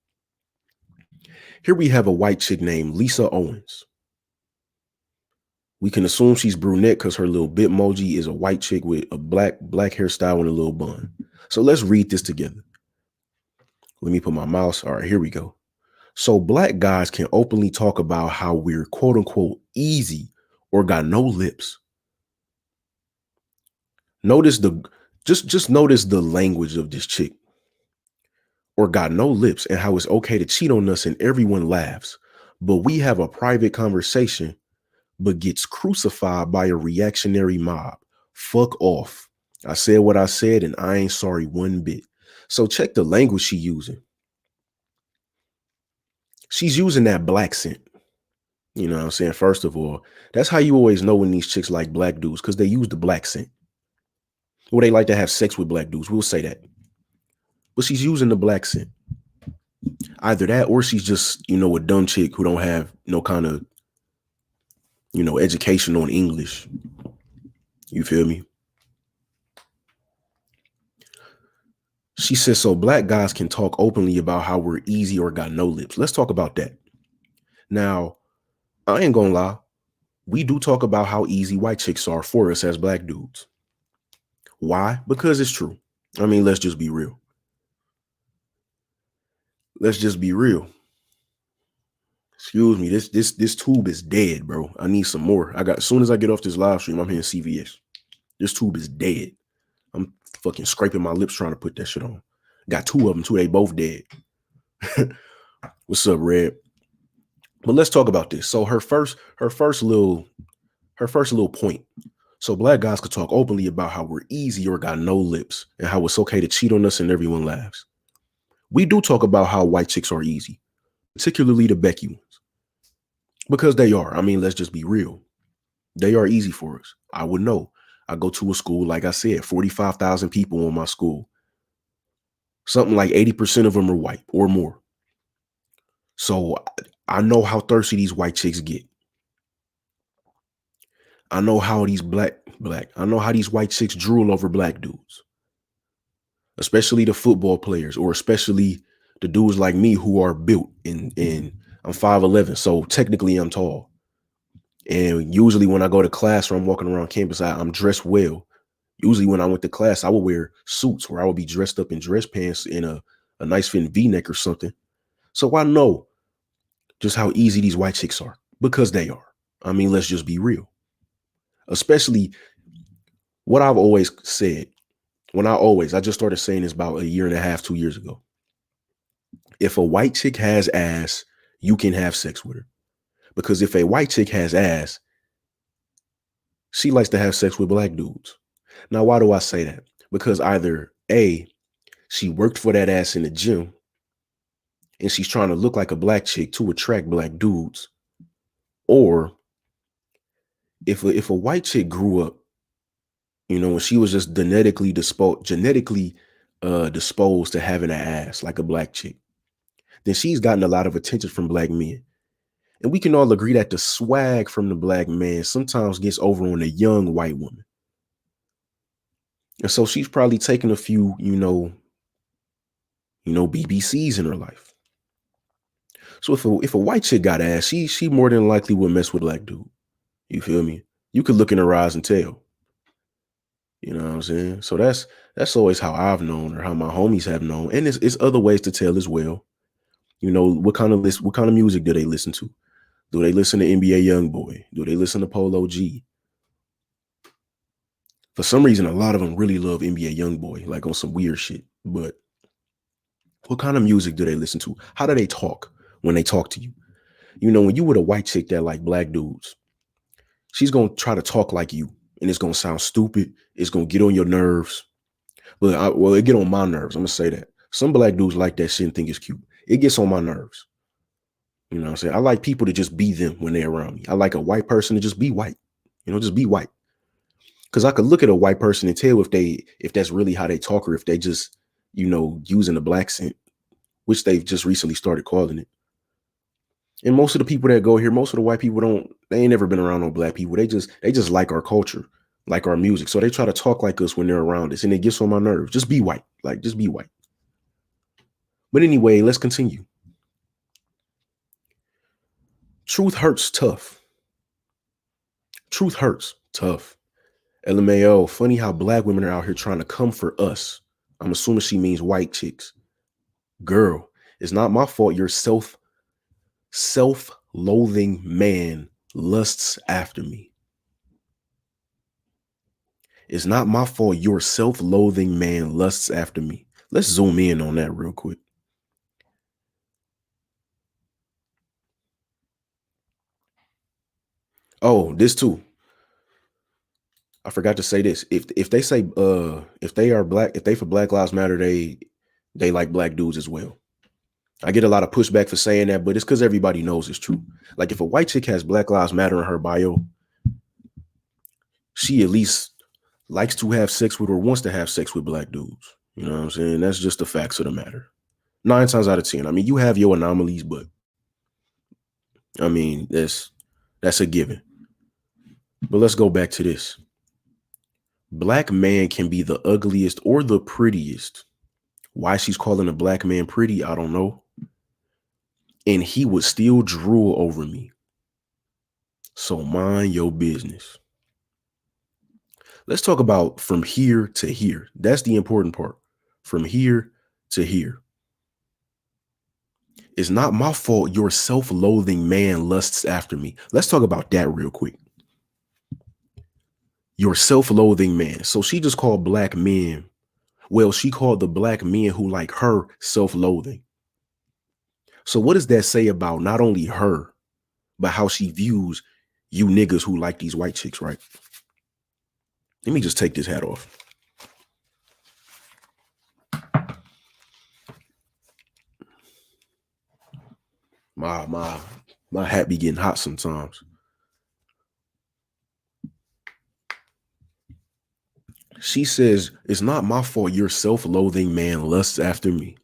Here we have a white chick named Lisa Owens. We can assume she's brunette because her little Bitmoji is a white chick with a black hairstyle and a little bun. So let's read this together. Let me put my mouse. All right, here we go. So black guys can openly talk about how we're quote unquote easy or got no lips. Notice just notice the language of this chick. Or got no lips and how it's okay to cheat on us and everyone laughs. But we have a private conversation but gets crucified by a reactionary mob. Fuck off. I said what I said and I ain't sorry one bit. So check the language she using. She's using that black scent. You know what I'm saying? First of all, that's how you always know when these chicks like black dudes, because they use the black scent. Or they like to have sex with black dudes. We'll say that. But she's using the black scent. Either that or she's just, a dumb chick who don't have no kind of, education on English. You feel me? She says, so black guys can talk openly about how we're easy or got no lips. Let's talk about that. Now, I ain't gonna lie. We do talk about how easy white chicks are for us as black dudes. Why? Because it's true. I mean, let's just be real. Let's just be real. Excuse me. This tube is dead, bro. I need some more. As soon as I get off this live stream, I'm hitting CVS. This tube is dead. I'm fucking scraping my lips trying to put that shit on. Got two of them too. They both dead. What's up, Red? But let's talk about this. So her first little point. So black guys could talk openly about how we're easy or got no lips and how it's okay to cheat on us and everyone laughs. We do talk about how white chicks are easy, particularly the Becky ones. Because they are. I mean, let's just be real. They are easy for us. I would know. I go to a school, like I said, 45,000 people in my school. Something like 80% of them are white or more. So I know how thirsty these white chicks get. I know how these I know how these white chicks drool over black dudes. Especially the football players, or especially the dudes like me who are built and I'm 5'11", so technically I'm tall. And usually when I go to class or I'm walking around campus, I'm dressed well. Usually when I went to class, I would wear suits where I would be dressed up in dress pants in a nice fitting V-neck or something. So I know just how easy these white chicks are, because they are. I mean, let's just be real. Especially what I've always said. I just started saying this about a year and a half, 2 years ago. If a white chick has ass, you can have sex with her. Because if a white chick has ass, she likes to have sex with black dudes. Now, why do I say that? Because either A, she worked for that ass in the gym and she's trying to look like a black chick to attract black dudes. Or if a white chick grew up You know, when she was just genetically disposed to having an ass like a black chick, then she's gotten a lot of attention from black men. And we can all agree that the swag from the black man sometimes gets over on a young white woman. And so she's probably taken a few, BBCs in her life. So if a white chick got ass, she more than likely would mess with a black dude. You feel me? You could look in her eyes and tell. You know what I'm saying? So that's always how I've known, or how my homies have known. And it's other ways to tell as well. You know, what kind of music do they listen to? Do they listen to NBA Youngboy? Do they listen to Polo G? For some reason, a lot of them really love NBA Youngboy, like on some weird shit. But what kind of music do they listen to? How do they talk when they talk to you? You know, when you with a white chick that like black dudes, she's gonna try to talk like you, and it's gonna sound stupid. It's gonna get on your nerves. Well, it get on my nerves. I'm gonna say that. Some black dudes like that shit and think it's cute. It gets on my nerves. You know what I'm saying? I like people to just be them when they're around me. I like a white person to just be white. Just be white. Because I could look at a white person and tell if that's really how they talk, or if they just, using the black scent, which they've just recently started calling it. And most of the people that go here, most of the white people they ain't never been around no black people. They just like our culture, like our music. So they try to talk like us when they're around us, and it gets on my nerves. Just be white. Like, just be white. But anyway, let's continue. Truth hurts tough. Truth hurts tough. LMAO, funny how black women are out here trying to come for us. I'm assuming she means white chicks. Girl, it's not my fault your self-loathing man lusts after me. It's not my fault your self-loathing man lusts after me. Let's zoom in on that real quick. Oh, this too. I forgot to say this. If they say if they are black, if they for Black Lives Matter, they like black dudes as well. I get a lot of pushback for saying that, but it's because everybody knows it's true. Like, if a white chick has Black Lives Matter in her bio, she at least likes to have sex with or wants to have sex with black dudes. You know what I'm saying? That's just the facts of the matter. 9 times out of 10. I mean, you have your anomalies, but I mean, that's a given. But let's go back to this. Black man can be the ugliest or the prettiest. Why she's calling a black man pretty, I don't know. And he would still drool over me. So mind your business. Let's talk about from here to here. That's the important part. From here to here. It's not my fault your self-loathing man lusts after me. Let's talk about that real quick. Your self-loathing man. So she just called black men. Well, she called the black men who like her self-loathing. So what does that say about not only her, but how she views you niggas who like these white chicks, right? Let me just take this hat off. My hat be getting hot sometimes. She says, it's not my fault your self-loathing man lusts after me.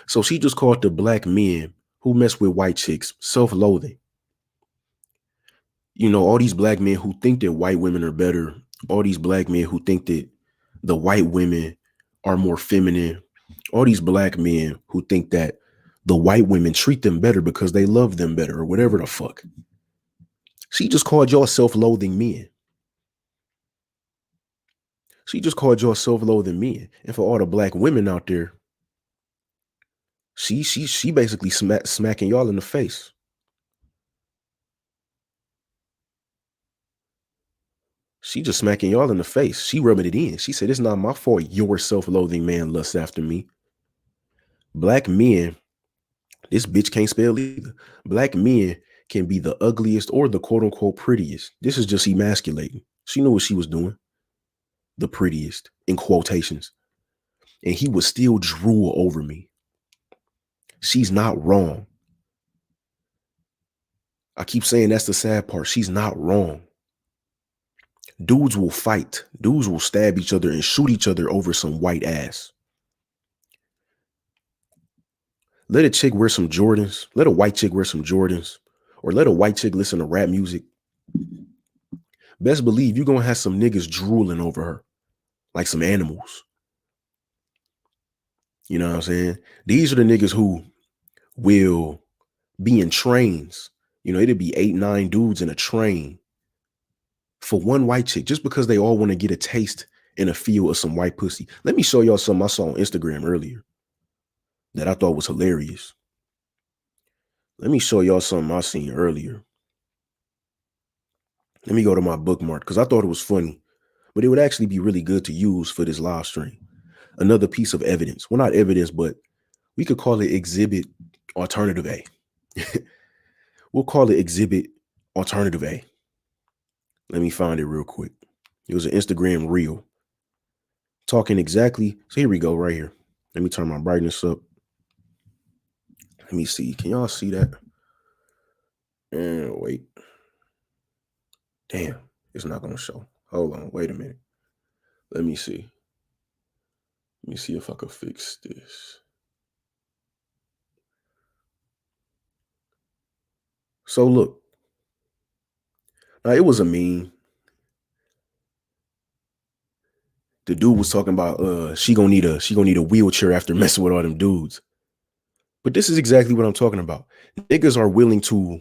So she just called the black men who mess with white chicks self-loathing. All these black men who think that white women are better, all these black men who think that the white women are more feminine, all these black men who think that the white women treat them better because they love them better, or whatever the fuck. She just called y'all self-loathing men. She just called y'all self-loathing men. And for all the black women out there, she basically smacking y'all in the face. She just smacking y'all in the face. She rubbing it in. She said, it's not my fault your self-loathing man lusts after me. Black men, this bitch can't spell either. Black men can be the ugliest or the quote unquote prettiest. This is just emasculating. She knew what she was doing. The prettiest, in quotations. And he would still drool over me. She's not wrong. I keep saying that's the sad part. She's not wrong. Dudes will fight. Dudes will stab each other and shoot each other over some white ass. Let a chick wear some Jordans. Let a white chick wear some Jordans. Or let a white chick listen to rap music. Best believe you're going to have some niggas drooling over her. Like some animals. You know what I'm saying? These are the niggas who will be in trains. You know, it'd be 8, 9 dudes in a train for one white chick just because they all want to get a taste and a feel of some white pussy. Let me show y'all something I saw on Instagram earlier that I thought was hilarious. Let me show y'all something I seen earlier. Let me go to my bookmark because I thought it was funny, but it would actually be really good to use for this live stream. Another piece of evidence. Well, not evidence, but we could call it exhibit alternative A. We'll call it exhibit alternative A. Let me find it real quick. It was an Instagram reel talking exactly. So here we go right here. Let me turn my brightness up. Let me see. Can y'all see that? And wait. Damn, it's not going to show. Hold on. Wait a minute. Let me see. Let me see if I could fix this. So look. Now it was a meme. The dude was talking about she gonna need a wheelchair after messing with all them dudes. But this is exactly what I'm talking about. Niggas are willing to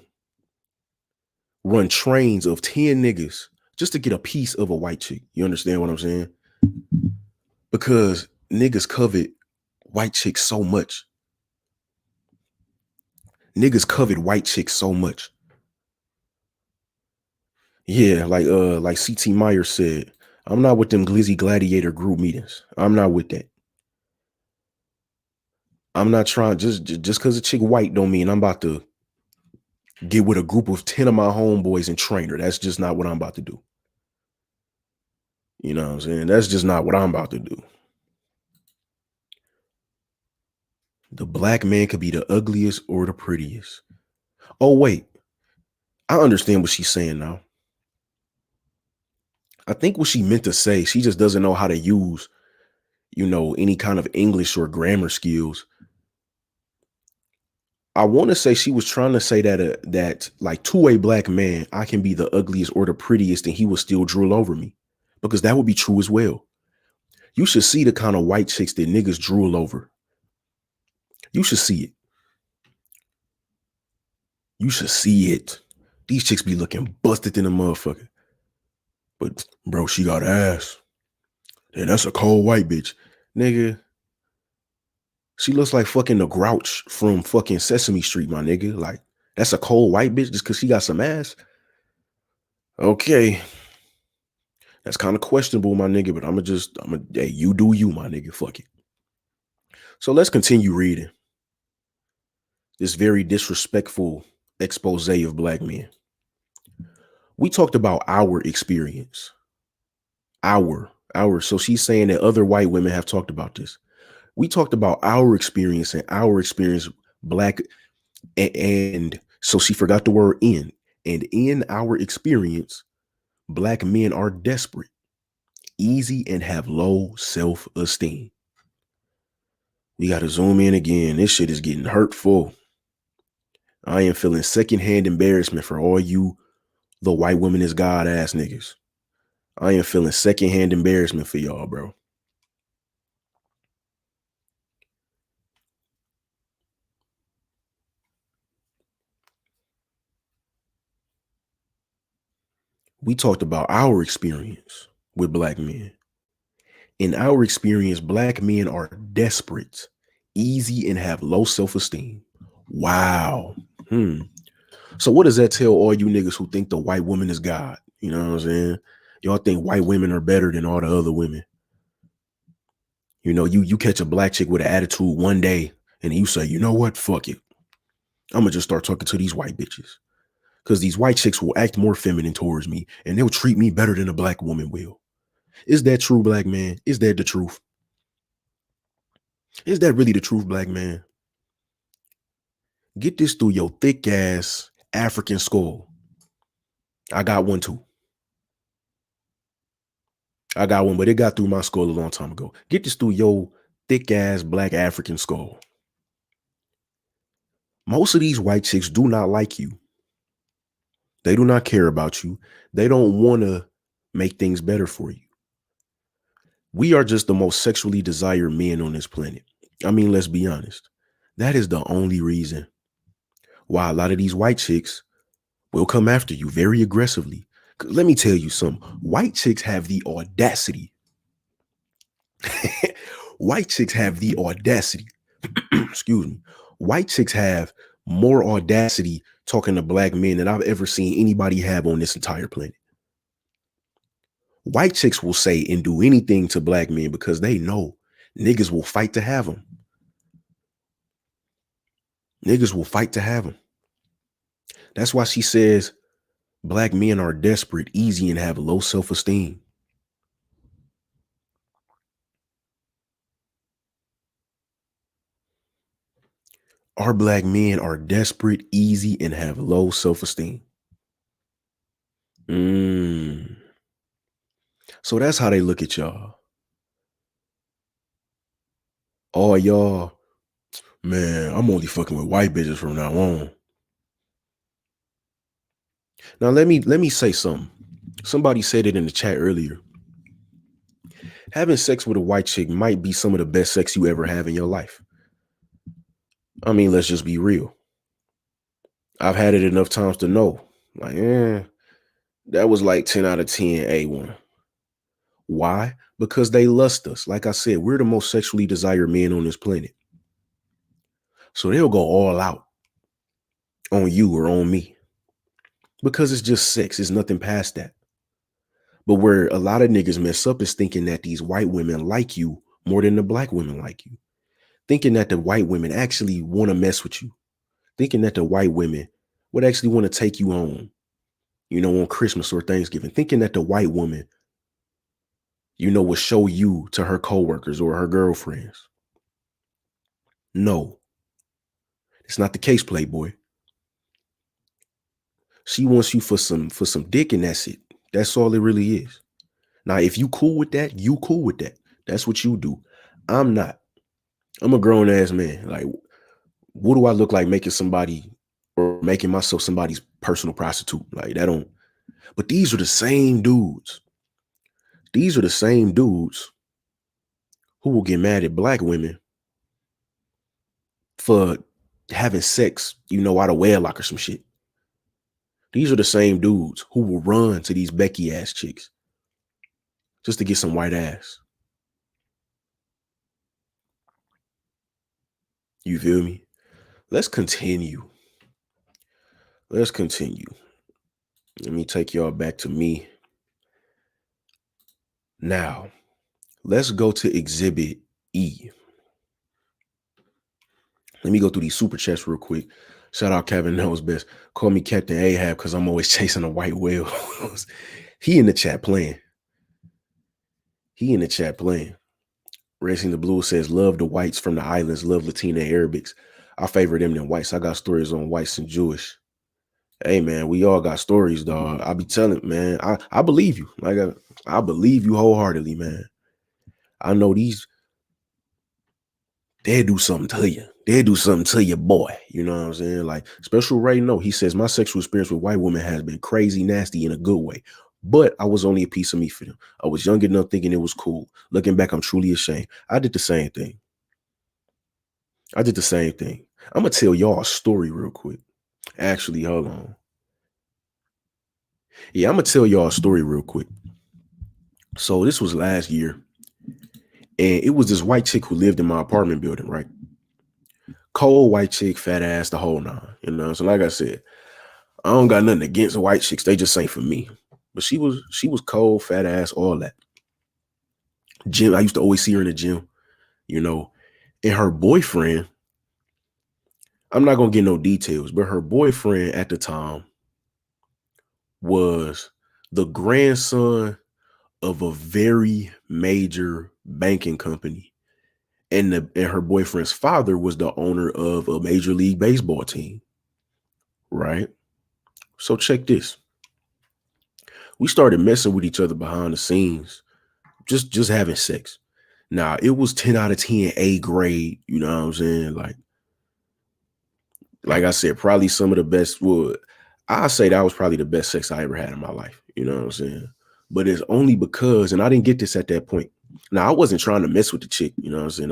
run trains of 10 niggas just to get a piece of a white chick. You understand what I'm saying? Because niggas covet white chicks so much. Niggas covet white chicks so much. Yeah, like CT Myers said, I'm not with them glizzy gladiator group meetings. I'm not with that. I'm not trying just because a chick white don't mean I'm about to get with a group of 10 of my homeboys and train her. That's just not what I'm about to do. You know what I'm saying? That's just not what I'm about to do. The black man could be the ugliest or the prettiest. Oh, wait. I understand what she's saying now. I think what she meant to say, she just doesn't know how to use, you know, any kind of English or grammar skills. I want to say she was trying to say that like to a black man, I can be the ugliest or the prettiest and he will still drool over me, because that would be true as well. You should see the kind of white chicks that niggas drool over. You should see it. You should see it. These chicks be looking busted in a motherfucker. But bro, she got ass. And that's a cold white bitch. Nigga. She looks like fucking the Grouch from fucking Sesame Street, my nigga. Like, that's a cold white bitch just because she got some ass. Okay. That's kind of questionable, my nigga, but hey, you do you, my nigga. Fuck it. So let's continue reading this very disrespectful expose of black men. We talked about our experience. Our. So she's saying that other white women have talked about this. We talked about our experience and our experience, black, and so she forgot the word in. And in our experience, black men are desperate, easy, and have low self-esteem. We got to zoom in again. This shit is getting hurtful. I am feeling secondhand embarrassment for all you, the white woman is God ass niggas. I am feeling secondhand embarrassment for y'all, bro. We talked about our experience with black men. In our experience, black men are desperate, easy, and have low self-esteem. Wow. So what does that tell all you niggas who think the white woman is God? You know what I'm saying? Y'all think white women are better than all the other women. You know, you catch a black chick with an attitude one day and you say, you know what? Fuck it. I'm gonna just start talking to these white bitches. Because these white chicks will act more feminine towards me and they'll treat me better than a black woman will. Is that true, black man? Is that the truth? Is that really the truth, black man? Get this through your thick ass African skull. I got one too. I got one, but it got through my skull a long time ago. Get this through your thick ass black African skull. Most of these white chicks do not like you. They do not care about you. They don't want to make things better for you. We are just the most sexually desired men on this planet. I mean, let's be honest. That is the only reason why a lot of these white chicks will come after you very aggressively. Let me tell you something. White chicks have the audacity. White chicks have the audacity. Excuse me. White chicks have more audacity talking to black men than I've ever seen anybody have on this entire planet. White chicks will say and do anything to black men because they know niggas will fight to have them. Niggas will fight to have them. That's why she says black men are desperate, easy, and have low self-esteem. Our black men are desperate, easy, and have low self-esteem. So that's how they look at y'all. Oh, y'all, man, I'm only fucking with white bitches from now on. Now let me say something. Somebody said it in the chat earlier. Having sex with a white chick might be some of the best sex you ever have in your life. I mean, let's just be real. I've had it enough times to know. Like, that was like 10 out of 10 A1. Why? Because they lust us. Like I said, we're the most sexually desired men on this planet. So they'll go all out on you or on me. Because it's just sex. It's nothing past that. But where a lot of niggas mess up is thinking that these white women like you more than the black women like you. Thinking that the white women actually want to mess with you. Thinking that the white women would actually want to take you home, on Christmas or Thanksgiving. Thinking that the white woman, will show you to her coworkers or her girlfriends. No, it's not the case, Playboy. She wants you for some dick, and that's it. That's all it really is. Now, if you cool with that, you cool with that. That's what you do. I'm not. I'm a grown ass man. Like, what do I look like making somebody or making myself somebody's personal prostitute? Like, that don't. But these are the same dudes. These are the same dudes who will get mad at black women for having sex, out of wedlock or some shit. These are the same dudes who will run to these Becky ass chicks just to get some white ass. You feel me? Let's continue. Let me take y'all back to me. Now, let's go to Exhibit E. Let me go through these super chats real quick. Shout out Kevin Knows Best. Call me Captain Ahab because I'm always chasing a white whale. He in the chat playing. Racing the Blue says, love the whites from the islands, love Latina Arabics. I favor them than whites. I got stories on whites and Jewish. Hey, man, we all got stories, dog. I be telling, man, I believe you. Like, I believe you wholeheartedly, man. I know they'll do something to you. They'll do something to your boy. You know what I'm saying? Like, Special Ray, no, he says, my sexual experience with white women has been crazy, nasty in a good way. But I was only a piece of me for them. I was young enough thinking it was cool. Looking back, I'm truly ashamed. I did the same thing. I'm going to tell y'all a story real quick. Actually, hold on. Yeah, I'm going to tell y'all a story real quick. So this was last year. And it was this white chick who lived in my apartment building, right? Cold white chick, fat ass, the whole nine. So like I said, I don't got nothing against white chicks. They just ain't for me. But she was cold, fat ass, all that. Gym, I used to always see her in the gym, And her boyfriend, I'm not going to get no details, but her boyfriend at the time was the grandson of a very major banking company. And her boyfriend's father was the owner of a Major League Baseball team. Right? So check this. We started messing with each other behind the scenes just having sex. Now, it was 10 out of 10 A grade, you know what I'm saying? Like I said, probably some of the best I say that was probably the best sex I ever had in my life, you know what I'm saying? But it's only because, and I didn't get this at that point. Now, I wasn't trying to mess with the chick, you know what I'm saying?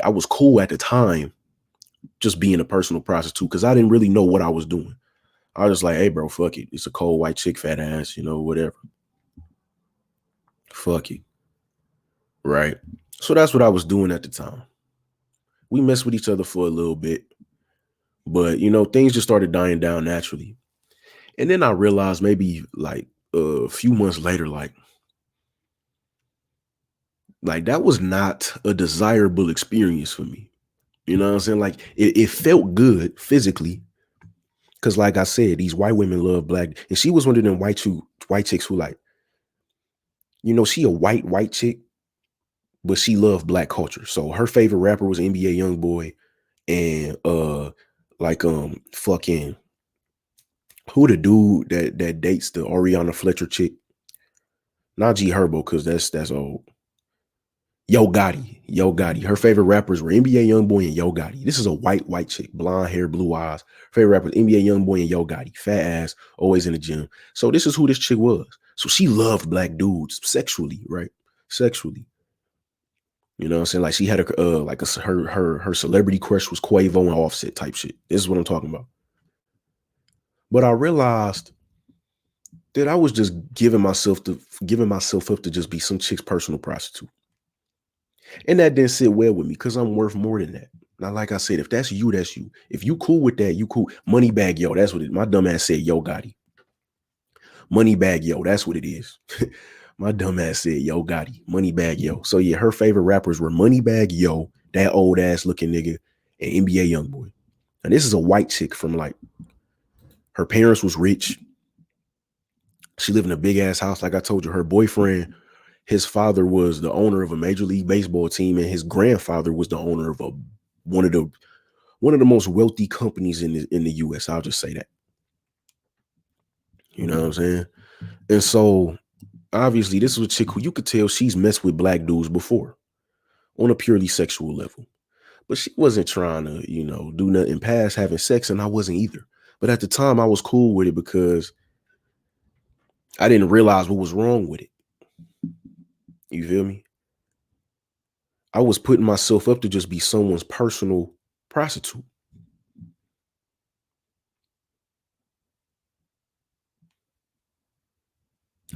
I was cool at the time just being a personal prostitute because I didn't really know what I was doing. I was just like, hey, bro, fuck it. It's a cold white chick, fat ass, you know, whatever. Fuck it. Right. So that's what I was doing at the time. We messed with each other for a little bit, but, you know, things just started dying down naturally. And then I realized maybe like a few months later, like that was not a desirable experience for me. You know what I'm saying? Like it felt good physically. Cause like I said, these white women love black. And she was one of them white chicks who like, you know, she a white chick, but she loved black culture. So her favorite rapper was NBA Youngboy and fucking who the dude that dates the Ariana Fletcher chick? Not G Herbo, because that's old. Yo Gotti. Her favorite rappers were NBA Youngboy and Yo Gotti. This is a white chick, blonde hair, blue eyes. Favorite rappers, NBA Youngboy and Yo Gotti. Fat ass, always in the gym. So this is who this chick was. So she loved black dudes sexually, right? Sexually. You know what I'm saying? Like she had her celebrity crush was Quavo and Offset type shit. This is what I'm talking about. But I realized that I was just giving myself up to just be some chick's personal prostitute. And that didn't sit well with me because I'm worth more than that. Now, like I said, if that's you, that's you. If you cool with that, you cool. Money bag, yo, that's what it is. My dumb ass said, Yo Gotti. Money bag, yo, that's what it is. My dumb ass said, Yo Gotti. Money bag, yo. So yeah, her favorite rappers were Money Bag, Yo, that old ass looking nigga, and NBA Youngboy. And this is a white chick from like, her parents was rich. She lived in a big ass house. Like I told you, her boyfriend, his father was the owner of a Major League Baseball team, and his grandfather was the owner of one of the most wealthy companies in the US. I'll just say that. You know what I'm saying? And so obviously this was a chick who you could tell she's messed with black dudes before on a purely sexual level. But she wasn't trying to, you know, do nothing past having sex, and I wasn't either. But at the time I was cool with it because I didn't realize what was wrong with it. You feel me? I was putting myself up to just be someone's personal prostitute.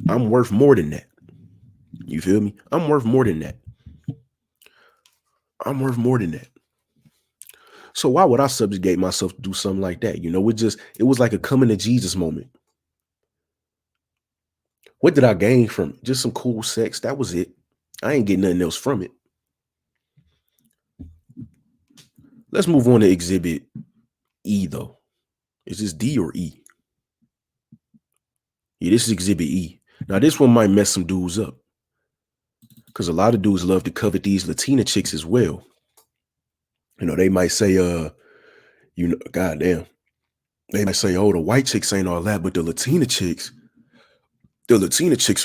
I'm worth more than that. You feel me? I'm worth more than that. I'm worth more than that. So why would I subjugate myself to do something like that? You know, it was like a coming to Jesus moment. What did I gain from it? Just some cool sex. That was it. I ain't getting nothing else from it. Let's move on to exhibit E though. Is this D or E? Yeah, this is exhibit E. Now this one might mess some dudes up, because a lot of dudes love to covet these Latina chicks as well. You know, they might say, you know, goddamn. They might say, oh, the white chicks ain't all that, but the Latina chicks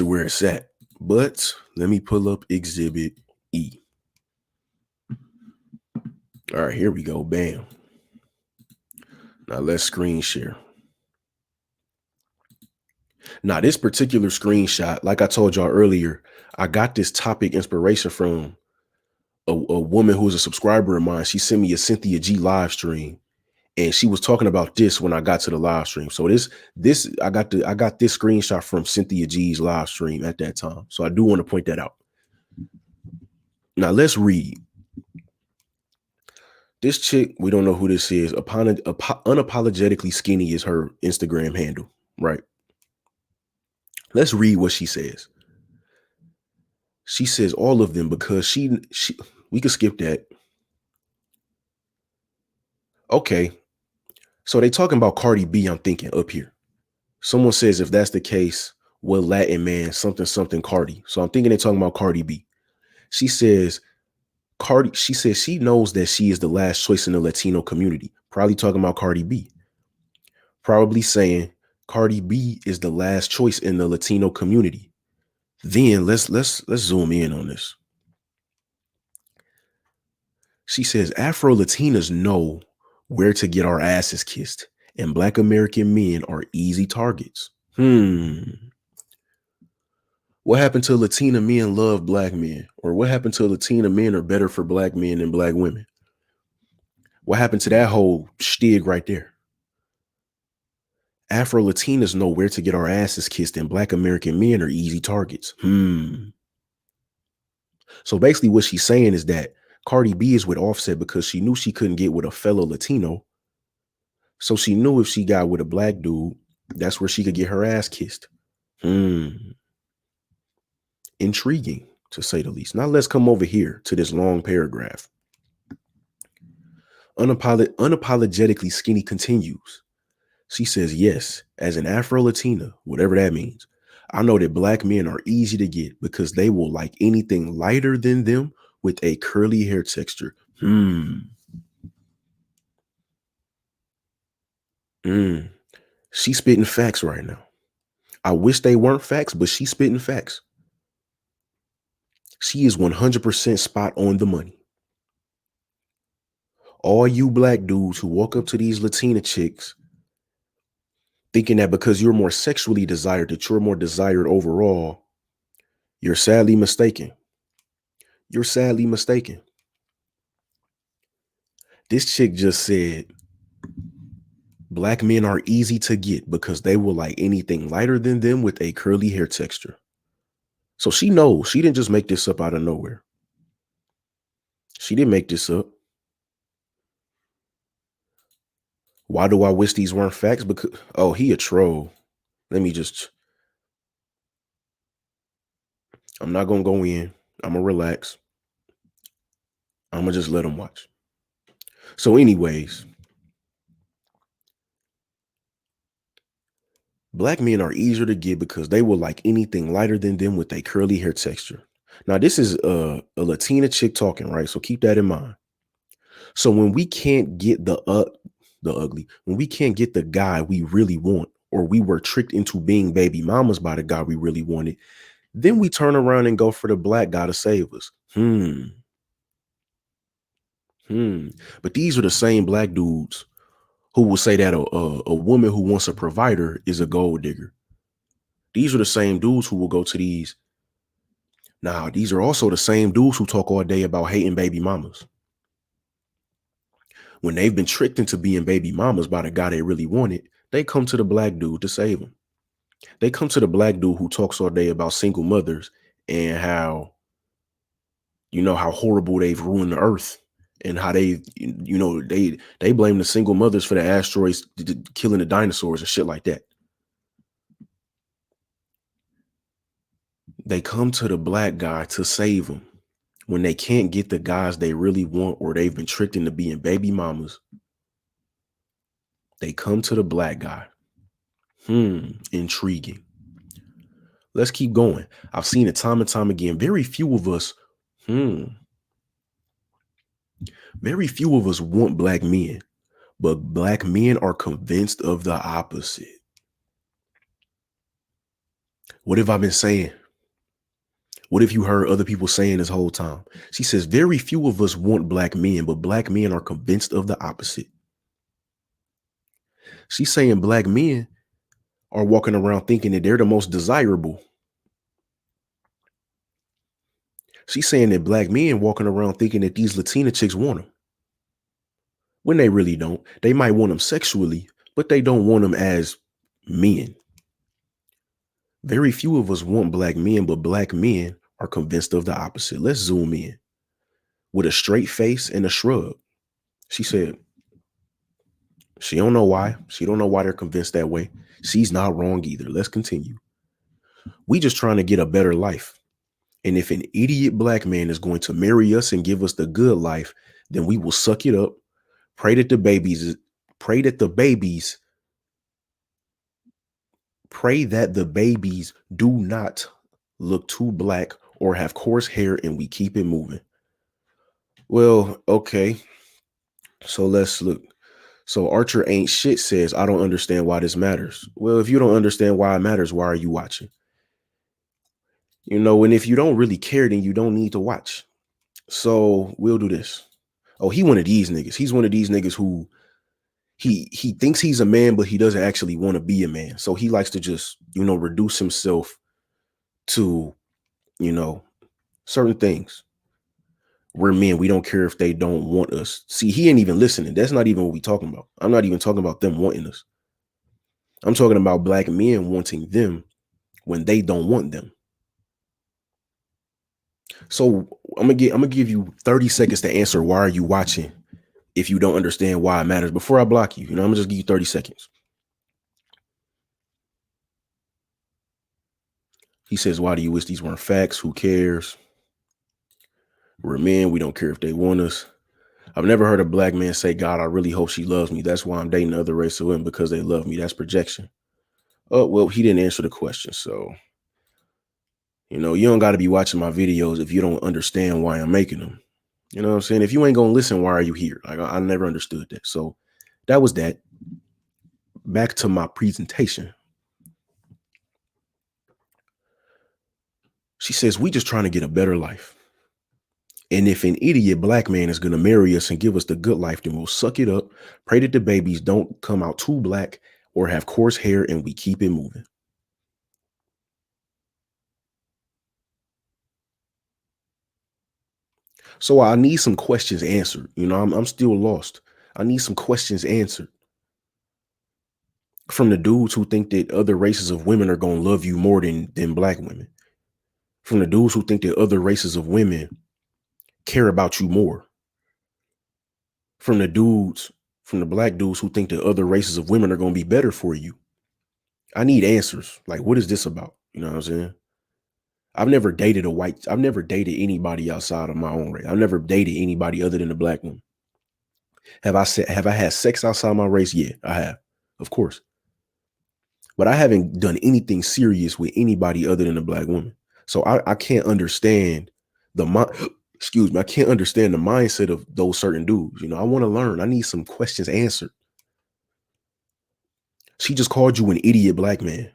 are where it's at. But let me pull up exhibit E. All right, here we go. Bam. Now let's screen share. Now, this particular screenshot, like I told y'all earlier, I got this topic inspiration from a woman who was a subscriber of mine. She sent me a Cynthia G live stream, and she was talking about this when I got to the live stream. So I got this screenshot from Cynthia G's live stream at that time. So I do want to point that out. Now let's read. This chick, we don't know who this is. Unapologetically skinny is her Instagram handle, right? Let's read what she says. She says all of them because we could skip that. Okay. So they talking about Cardi B, I'm thinking up here. Someone says, if that's the case, what Latin man, something Cardi. So I'm thinking they're talking about Cardi B. She says she knows that she is the last choice in the Latino community. Probably talking about Cardi B. Probably saying Cardi B is the last choice in the Latino community. Then let's zoom in on this. She says Afro Latinas know where to get our asses kissed, and Black American men are easy targets. What happened to Latina men love Black men? Or what happened to Latina men are better for Black men than Black women? What happened to that whole shtig right there? Afro Latinas know where to get our asses kissed, and Black American men are easy targets. So basically what she's saying is that Cardi B is with Offset because she knew she couldn't get with a fellow Latino. So she knew if she got with a Black dude, that's where she could get her ass kissed. Intriguing, to say the least. Now let's come over here to this long paragraph. Unapologetically Skinny continues. She says, yes, as an Afro-Latina, whatever that means, I know that Black men are easy to get because they will like anything lighter than them with a curly hair texture. She's spitting facts right now. I wish they weren't facts, but she's spitting facts. She is 100% spot on the money. All you Black dudes who walk up to these Latina chicks thinking that because you're more sexually desired, that you're more desired overall, you're sadly mistaken. You're sadly mistaken. This chick just said, Black men are easy to get because they will like anything lighter than them with a curly hair texture. So she knows. She didn't just make this up out of nowhere. She didn't make this up. Why do I wish these weren't facts? Because, oh, he a troll. I'm not going to go in. I'm going to relax. I'm going to just let him watch. So anyways, Black men are easier to get because they will like anything lighter than them with a curly hair texture. Now, this is a Latina chick talking, right? So keep that in mind. So when we can't get the ugly, when we can't get the guy we really want, or we were tricked into being baby mamas by the guy we really wanted, then we turn around and go for the Black guy to save us. But these are the same Black dudes who will say that a woman who wants a provider is a gold digger. These are the same dudes who will go to these. Now, these are also the same dudes who talk all day about hating baby mamas. When they've been tricked into being baby mamas by the guy they really wanted, they come to the Black dude to save them. They come to the Black dude who talks all day about single mothers and how horrible they've ruined the earth and how they blame the single mothers for the asteroids killing the dinosaurs and shit like that. They come to the Black guy to save them. When they can't get the guys they really want, or they've been tricked into being baby mamas, they come to the Black guy. Intriguing. Let's keep going. I've seen it time and time again. Very few of us want Black men, but Black men are convinced of the opposite. What have I been saying? What have you heard other people saying this whole time? She says, very few of us want Black men, but Black men are convinced of the opposite. She's saying Black men are walking around thinking that they're the most desirable. She's saying that Black men walking around thinking that these Latina chicks want them, when they really don't. They might want them sexually, but they don't want them as men. Very few of us want Black men, but Black men are convinced of the opposite. Let's zoom in. With a straight face and a shrug, she said, she don't know why. She don't know why they're convinced that way. She's not wrong either. Let's continue. We just trying to get a better life. And if an idiot Black man is going to marry us and give us the good life, then we will suck it up. Pray that the babies do not look too Black or have coarse hair, and we keep it moving. Well, okay. So let's look. So Archer Ain't Shit says, I don't understand why this matters. Well, if you don't understand why it matters, why are you watching? You know, and if you don't really care, then you don't need to watch. So we'll do this. Oh, he one of these niggas. He's one of these niggas who he thinks he's a man, but he doesn't actually want to be a man. So he likes to just, you know, reduce himself to, you know, certain things. We're men. We don't care if they don't want us. See, he ain't even listening. That's not even what we talking about. I'm not even talking about them wanting us. I'm talking about black men wanting them when they don't want them. So I'm gonna give you 30 seconds to answer. Why are you watching? If you don't understand why it matters, before I block you, you know, I'm gonna just give you 30 seconds. He says, "Why do you wish these weren't facts? Who cares? We're men. We don't care if they want us." I've never heard a black man say, "God, I really hope she loves me. That's why I'm dating other race of women, because they love me." That's projection. Oh, well, he didn't answer the question. So, you know, you don't got to be watching my videos if you don't understand why I'm making them. You know what I'm saying? If you ain't going to listen, why are you here? Like, I never understood that. So that was that. Back to my presentation. She says, we just trying to get a better life. And if an idiot black man is going to marry us and give us the good life, then we'll suck it up, pray that the babies don't come out too black or have coarse hair, and we keep it moving. So I need some questions answered. You know, I'm still lost. I need some questions answered from the dudes who think that other races of women are going to love you more than black women. From the dudes who think that other races of women care about you more. From the black dudes who think that other races of women are going to be better for you. I need answers. Like, what is this about? You know what I'm saying? I've never dated anybody outside of my own race. I've never dated anybody other than a black woman. Have I had sex outside my race? Yeah, I have. Of course. But I haven't done anything serious with anybody other than a black woman. So I can't understand I can't understand the mindset of those certain dudes. You know, I want to learn. I need some questions answered. She just called you an idiot black man.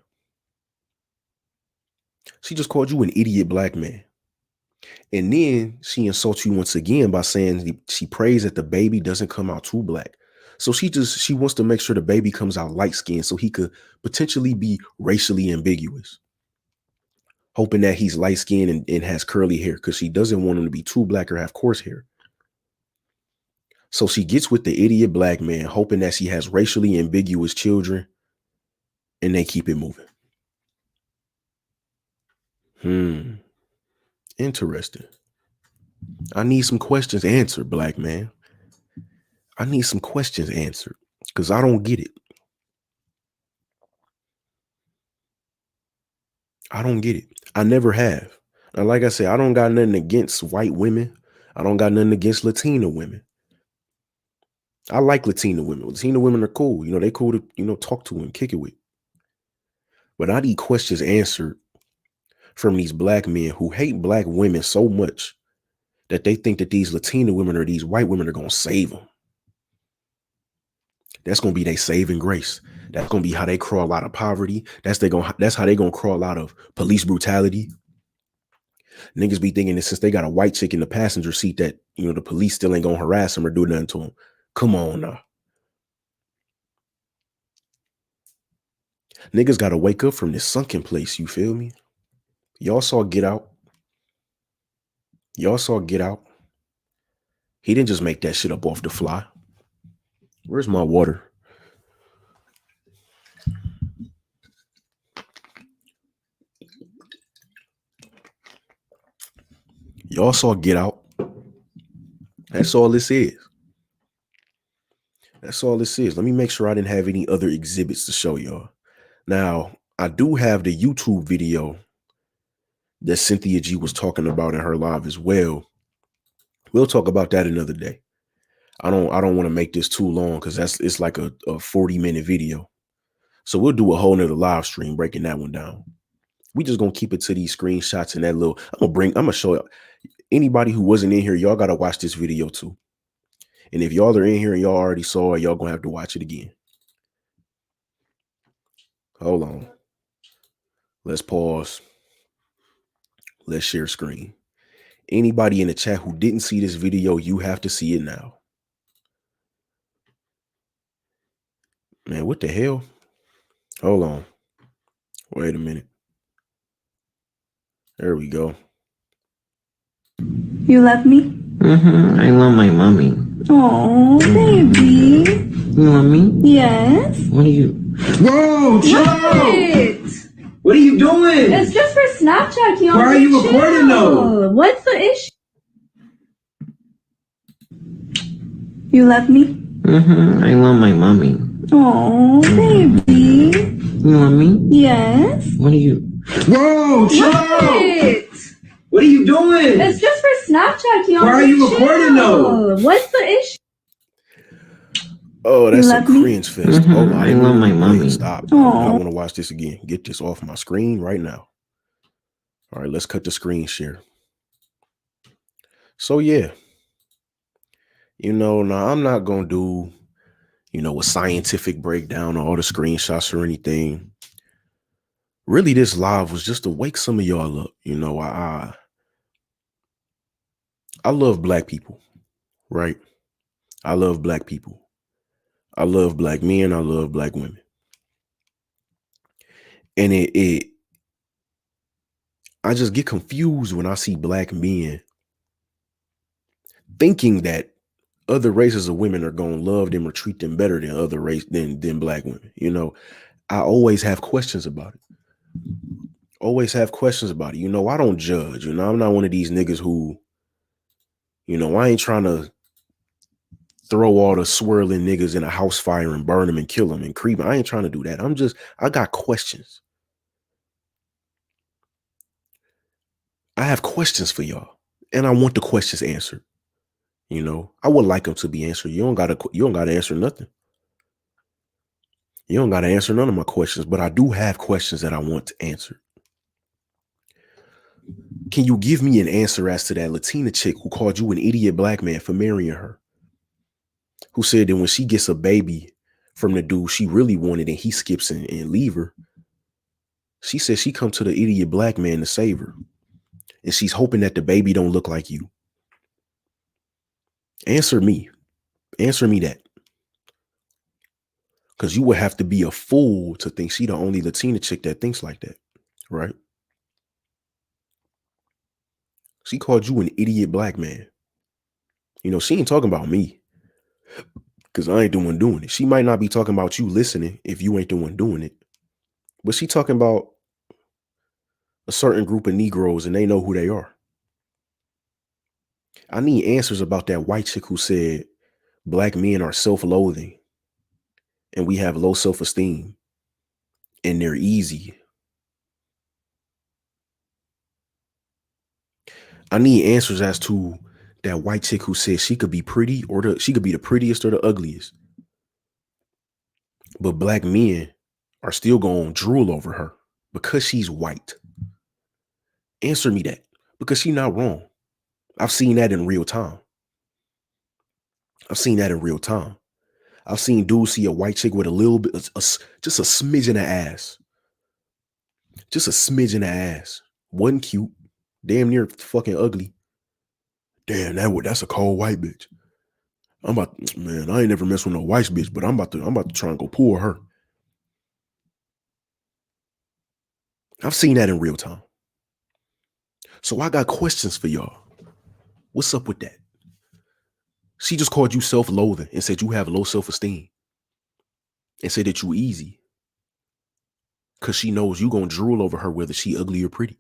She just called you an idiot black man. And then she insults you once again by saying she prays that the baby doesn't come out too black. So she wants to make sure the baby comes out light skinned so he could potentially be racially ambiguous, hoping that he's light skinned and has curly hair, because she doesn't want him to be too black or have coarse hair. So she gets with the idiot black man, hoping that she has racially ambiguous children, and they keep it moving. Interesting. I need some questions answered, black man. I need some questions answered because I don't get it. I don't get it. I never have. Now, like I said, I don't got nothing against white women. I don't got nothing against Latina women. I like Latina women. Latina women are cool. You know, they cool to, you know, talk to and kick it with. But I need questions answered from these black men who hate black women so much that they think that these Latina women or these white women are going to save them. That's going to be their saving grace. That's going to be how they crawl out of poverty. That's how they going to crawl out of police brutality. Niggas be thinking that since they got a white chick in the passenger seat that, you know, the police still ain't going to harass them or do nothing to them. Come on now. Niggas got to wake up from this sunken place. You feel me? Y'all saw Get Out. Y'all saw Get Out. He didn't just make that shit up off the fly. Where's my water? Y'all saw Get Out. That's all this is. That's all this is. Let me make sure I didn't have any other exhibits to show y'all. Now, I do have the YouTube video that Cynthia G was talking about in her live as well. We'll talk about that another day. I don't want to make this too long because it's like a 40-minute video. So we'll do a whole nother live stream breaking that one down. We just gonna keep it to these screenshots and that little. I'm gonna show you. Anybody who wasn't in here, y'all gotta watch this video too. And if y'all are in here and y'all already saw it, y'all gonna have to watch it again. Hold on. Let's pause. Let's share screen. Anybody in the chat who didn't see this video, you have to see it now. Man, what the hell? Hold on. Wait a minute. There we go. You love me? I love my mommy. Oh, baby. You love me? Yes. What are you? Whoa, chill out! What? What are you doing? It's just for Snapchat, Keon. Why are you recording though? What's the issue? You love me? I love my mommy. Oh, baby. You love me? Yes. What are you? Whoa, chill out! What are you doing? It's just for Snapchat, Keon. Why are you recording though? What's the issue? Oh, that's a love me? cringe fest. Hold on. I love my mommy. Stop. I do not want to watch this again. Get this off my screen right now. All right, let's cut the screen share. So yeah, now I'm not going to do, a scientific breakdown of all the screenshots or anything. Really, this live was just to wake some of y'all up. I love black people, right? I love black people. I love black men. I love black women. And I just get confused when I see black men thinking that other races of women are going to love them or treat them better than other race than black women. I always have questions about it. Always have questions about it. I don't judge. I'm not one of these niggas who, I ain't trying to throw all the swirling niggas in a house fire and burn them and kill them and creep. I ain't trying to do that. I got questions. I have questions for y'all, and I want the questions answered. I would like them to be answered. You don't gotta answer nothing. You don't gotta answer none of my questions, but I do have questions that I want to answer. Can you give me an answer as to that Latina chick who called you an idiot black man for marrying her? Who said that when she gets a baby from the dude she really wanted and he skips and leave her, she said she come to the idiot black man to save her. And she's hoping that the baby don't look like you. Answer me. Answer me that. Because you would have to be a fool to think she the only Latina chick that thinks like that, right? She called you an idiot black man. She ain't talking about me. Because I ain't the one doing it. She might not be talking about you listening if you ain't the one doing it. But she talking about a certain group of Negroes and they know who they are. I need answers about that white chick who said black men are self-loathing and we have low self-esteem and they're easy. I need answers as to that white chick who said she could be pretty or she could be the prettiest or the ugliest. But black men are still going to drool over her because she's white. Answer me that, because she's not wrong. I've seen that in real time. I've seen dudes see a white chick with a little bit, just a smidge in the ass. Just a smidge in the ass. Wasn't cute. Damn near fucking ugly. Damn, that's a cold white bitch. I ain't never messed with no white bitch, but I'm about to try and go pull her. I've seen that in real time. So I got questions for y'all. What's up with that? She just called you self-loathing and said you have low self-esteem and said that you easy because she knows you gonna drool over her whether she ugly or pretty.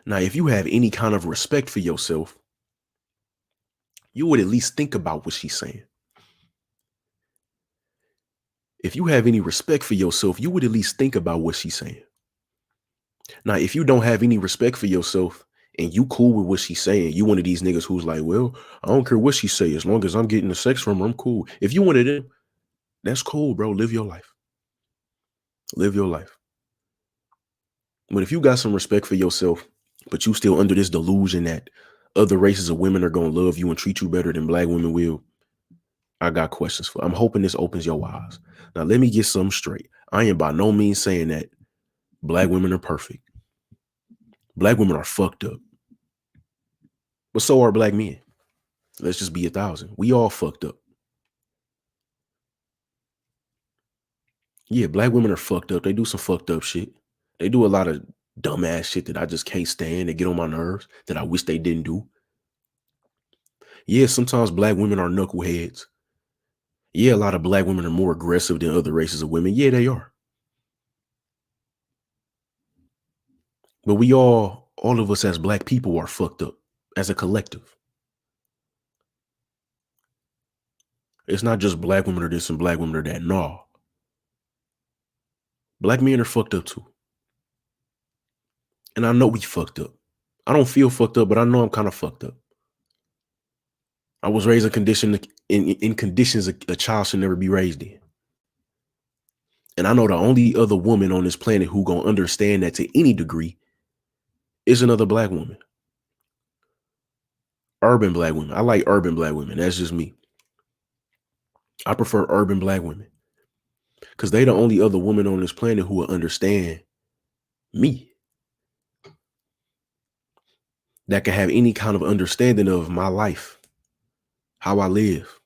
Now, if you have any kind of respect for yourself, you would at least think about what she's saying. If you have any respect for yourself, you would at least think about what she's saying. Now, if you don't have any respect for yourself and you cool with what she's saying, you one of these niggas who's like, well, I don't care what she say. As long as I'm getting the sex from her, I'm cool. If you one of them, that's cool, bro. Live your life. Live your life. But if you got some respect for yourself, but you still under this delusion that other races of women are going to love you and treat you better than black women will, I got questions for. I'm hoping this opens your eyes. Now, let me get something straight. I ain't by no means saying that Black women are perfect. Black women are fucked up. But so are black men. Let's just be 1,000. We all fucked up. Yeah, black women are fucked up. They do some fucked up shit. They do a lot of dumbass shit that I just can't stand. They get on my nerves that I wish they didn't do. Yeah, sometimes black women are knuckleheads. Yeah, a lot of black women are more aggressive than other races of women. Yeah, they are. But we all of us as black people are fucked up as a collective. It's not just black women are this and black women are that. No. Black men are fucked up too. And I know we fucked up. I don't feel fucked up, but I know I'm kind of fucked up. I was raised in conditions a child should never be raised in. And I know the only other woman on this planet who gonna understand that to any degree is another black woman. Urban black women. I like urban black women. That's just me. I prefer urban black women because they the only other woman on this planet who will understand me, that can have any kind of understanding of my life, how I live.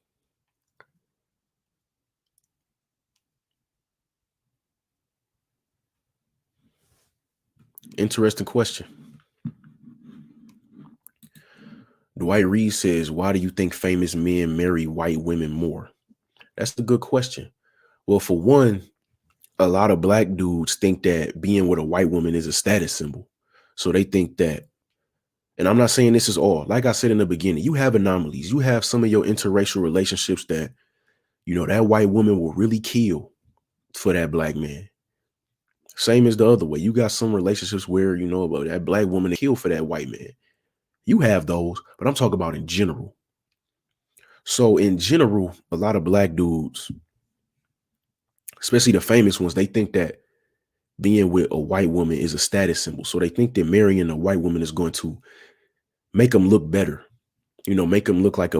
Interesting question. Dwight Reed says, why do you think famous men marry white women more? That's a good question. Well, for one, a lot of black dudes think that being with a white woman is a status symbol. So they think that, and I'm not saying this is all, like I said in the beginning, you have anomalies. You have some of your interracial relationships that, you know, that white woman will really kill for that black man. Same as the other way. You got some relationships where, you know, about that black woman to kill for that white man. You have those, but I'm talking about in general. So in general, a lot of black dudes, especially the famous ones, they think that being with a white woman is a status symbol. So they think that marrying a white woman is going to make them look better. You know, make them look like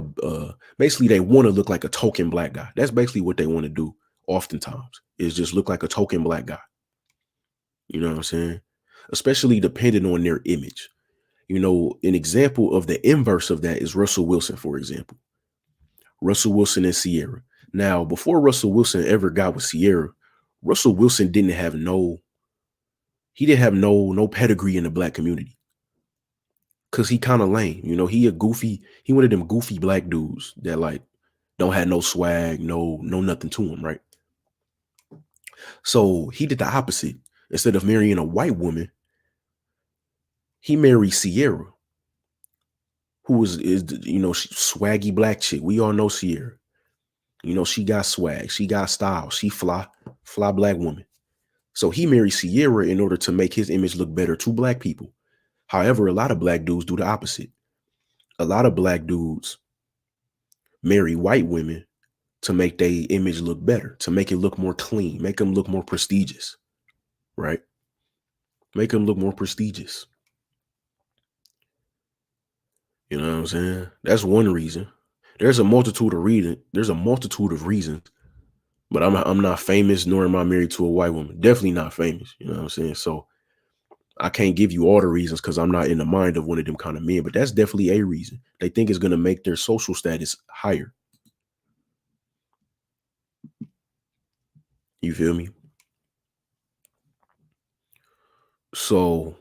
basically they want to look like a token black guy. That's basically what they want to do oftentimes, is just look like a token black guy. You know what I'm saying? Especially depending on their image. You know, an example of the inverse of that is Russell Wilson, for example. Russell Wilson and Sierra. Now, before Russell Wilson ever got with Sierra, Russell Wilson didn't have no pedigree in the black community. Cause he kind of lame. You know, he one of them goofy black dudes that like don't have no swag, no nothing to him, right? So he did the opposite. Instead of marrying a white woman, he married Sierra, who is you know, swaggy black chick. We all know Sierra. You know, she got swag, she got style, she fly black woman. So he married Sierra in order to make his image look better to black people. However, a lot of black dudes do the opposite. A lot of black dudes marry white women to make their image look better, to make it look more clean, make them look more prestigious, right? Make them look more prestigious. You know what I'm saying? That's one reason. There's a multitude of reasons, but I'm not famous, nor am I married to a white woman. Definitely not famous. You know what I'm saying? So I can't give you all the reasons because I'm not in the mind of one of them kind of men, but that's definitely a reason. They think it's going to make their social status higher. You feel me? So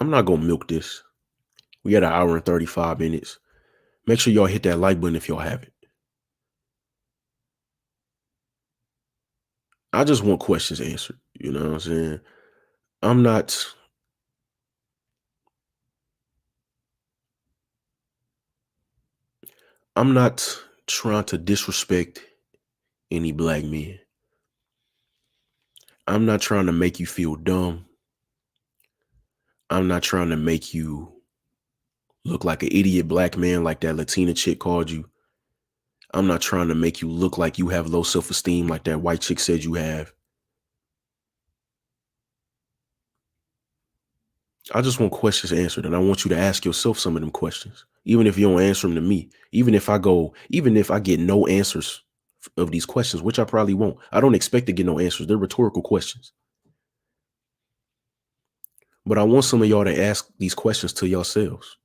I'm not going to milk this. We had 1 hour and 35 minutes. Make sure y'all hit that like button if y'all haven't. I just want questions answered. You know what I'm saying? I'm not trying to disrespect any black men. I'm not trying to make you feel dumb. I'm not trying to make you look like an idiot black man like that Latina chick called you. I'm not trying to make you look like you have low self-esteem like that white chick said you have. I just want questions answered, and I want you to ask yourself some of them questions, even if you don't answer them to me. Even if I get no answers of these questions, which I probably won't. I don't expect to get no answers. They're rhetorical questions. But I want some of y'all to ask these questions to yourselves.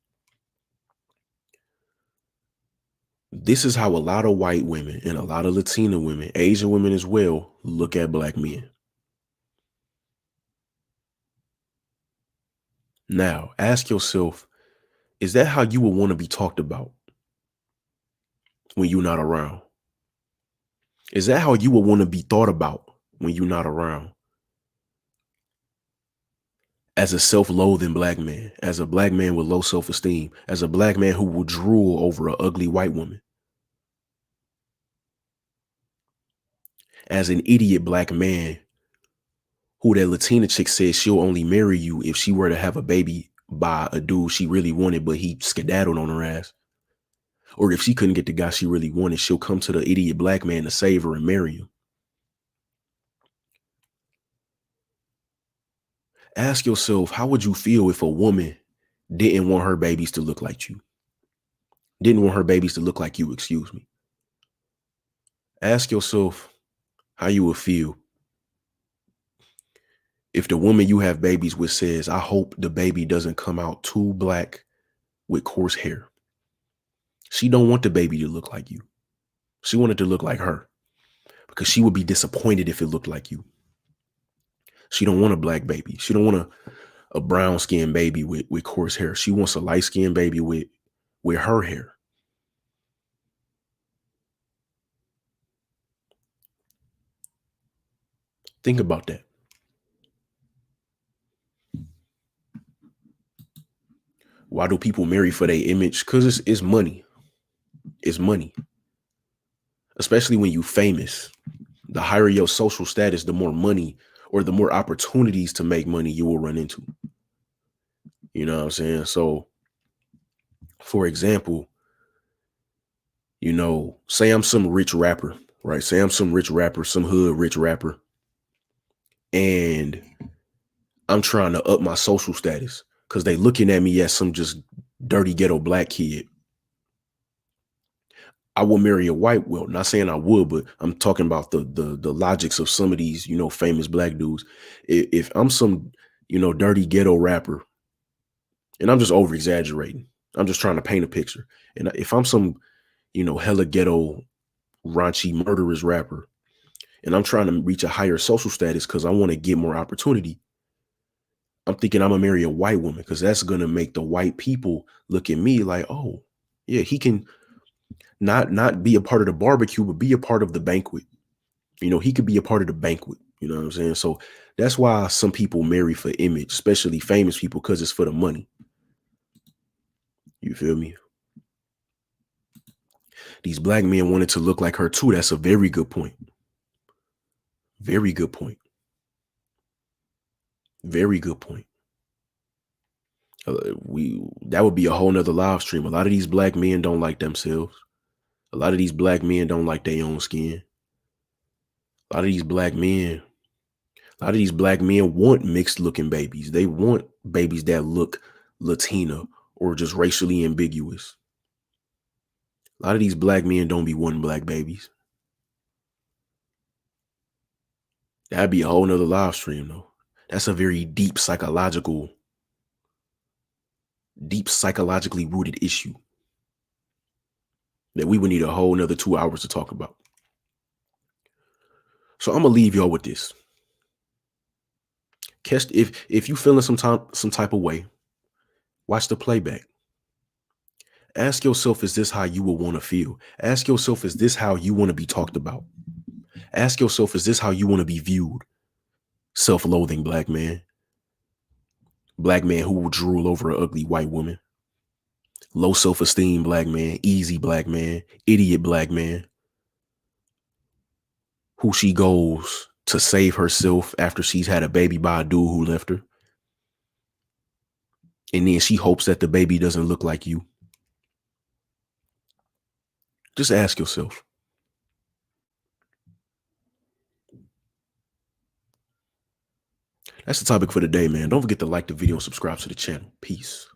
This is how a lot of white women and a lot of Latina women, Asian women as well, look at black men. Now, ask yourself, is that how you would want to be talked about when you're not around? Is that how you would want to be thought about when you're not around? As a self-loathing black man, as a black man with low self-esteem, as a black man who will drool over an ugly white woman, as an idiot black man who that Latina chick says she'll only marry you if she were to have a baby by a dude she really wanted, but he skedaddled on her ass. Or if she couldn't get the guy she really wanted, she'll come to the idiot black man to save her and marry him. Ask yourself, how would you feel if a woman didn't want her babies to look like you? Didn't want her babies to look like you, excuse me. Ask yourself how you would feel if the woman you have babies with says, I hope the baby doesn't come out too black with coarse hair. She don't want the baby to look like you. She wanted to look like her because she would be disappointed if it looked like you. She don't want a black baby. She don't want a brown skinned baby with coarse hair. She wants a light skinned baby with her hair. Think about that. Why do people marry for their image? Because it's money. It's money. Especially when you famous. The higher your social status, the more money or the more opportunities to make money you will run into. You know what I'm saying? So, for example, you know, say I'm some rich rapper, right? Say I'm some rich rapper, some hood rich rapper, and I'm trying to up my social status because they looking at me as some just dirty ghetto black kid. I will marry a white, well, not saying I would, but I'm talking about the logics of some of these, you know, famous black dudes. If I'm some, you know, dirty ghetto rapper, and I'm just over exaggerating, I'm just trying to paint a picture. And if I'm some, you know, hella ghetto, raunchy, murderous rapper, and I'm trying to reach a higher social status because I want to get more opportunity, I'm thinking I'm gonna marry a white woman because that's gonna make the white people look at me like, oh, yeah, he can not be a part of the barbecue, but be a part of the banquet. You know, he could be a part of the banquet. You know what I'm saying? So that's why some people marry for image, especially famous people, because it's for the money. You feel me? These black men wanted to look like her too. That's a very good point. Very good point. Very good point. That would be a whole nother live stream. A lot of these black men don't like themselves. A lot of these black men don't like their own skin. A lot of these black men want mixed looking babies. They want babies that look Latina or just racially ambiguous. A lot of these black men don't be wanting black babies. That'd be a whole nother live stream though. That's a very deep psychologically rooted issue that we would need a whole nother 2 hours to talk about. So I'm gonna leave y'all with this. If you feeling some type of way, watch the playback. Ask yourself, is this how you would want to feel? Ask yourself, is this how you want to be talked about? Ask yourself, is this how you want to be viewed? Self-loathing black man. Black man who will drool over an ugly white woman. Low self-esteem black man. Easy black man. Idiot black man. Who she goes to save herself after she's had a baby by a dude who left her. And then she hopes that the baby doesn't look like you. Just ask yourself. That's the topic for today, man. Don't forget to like the video and subscribe to the channel. Peace.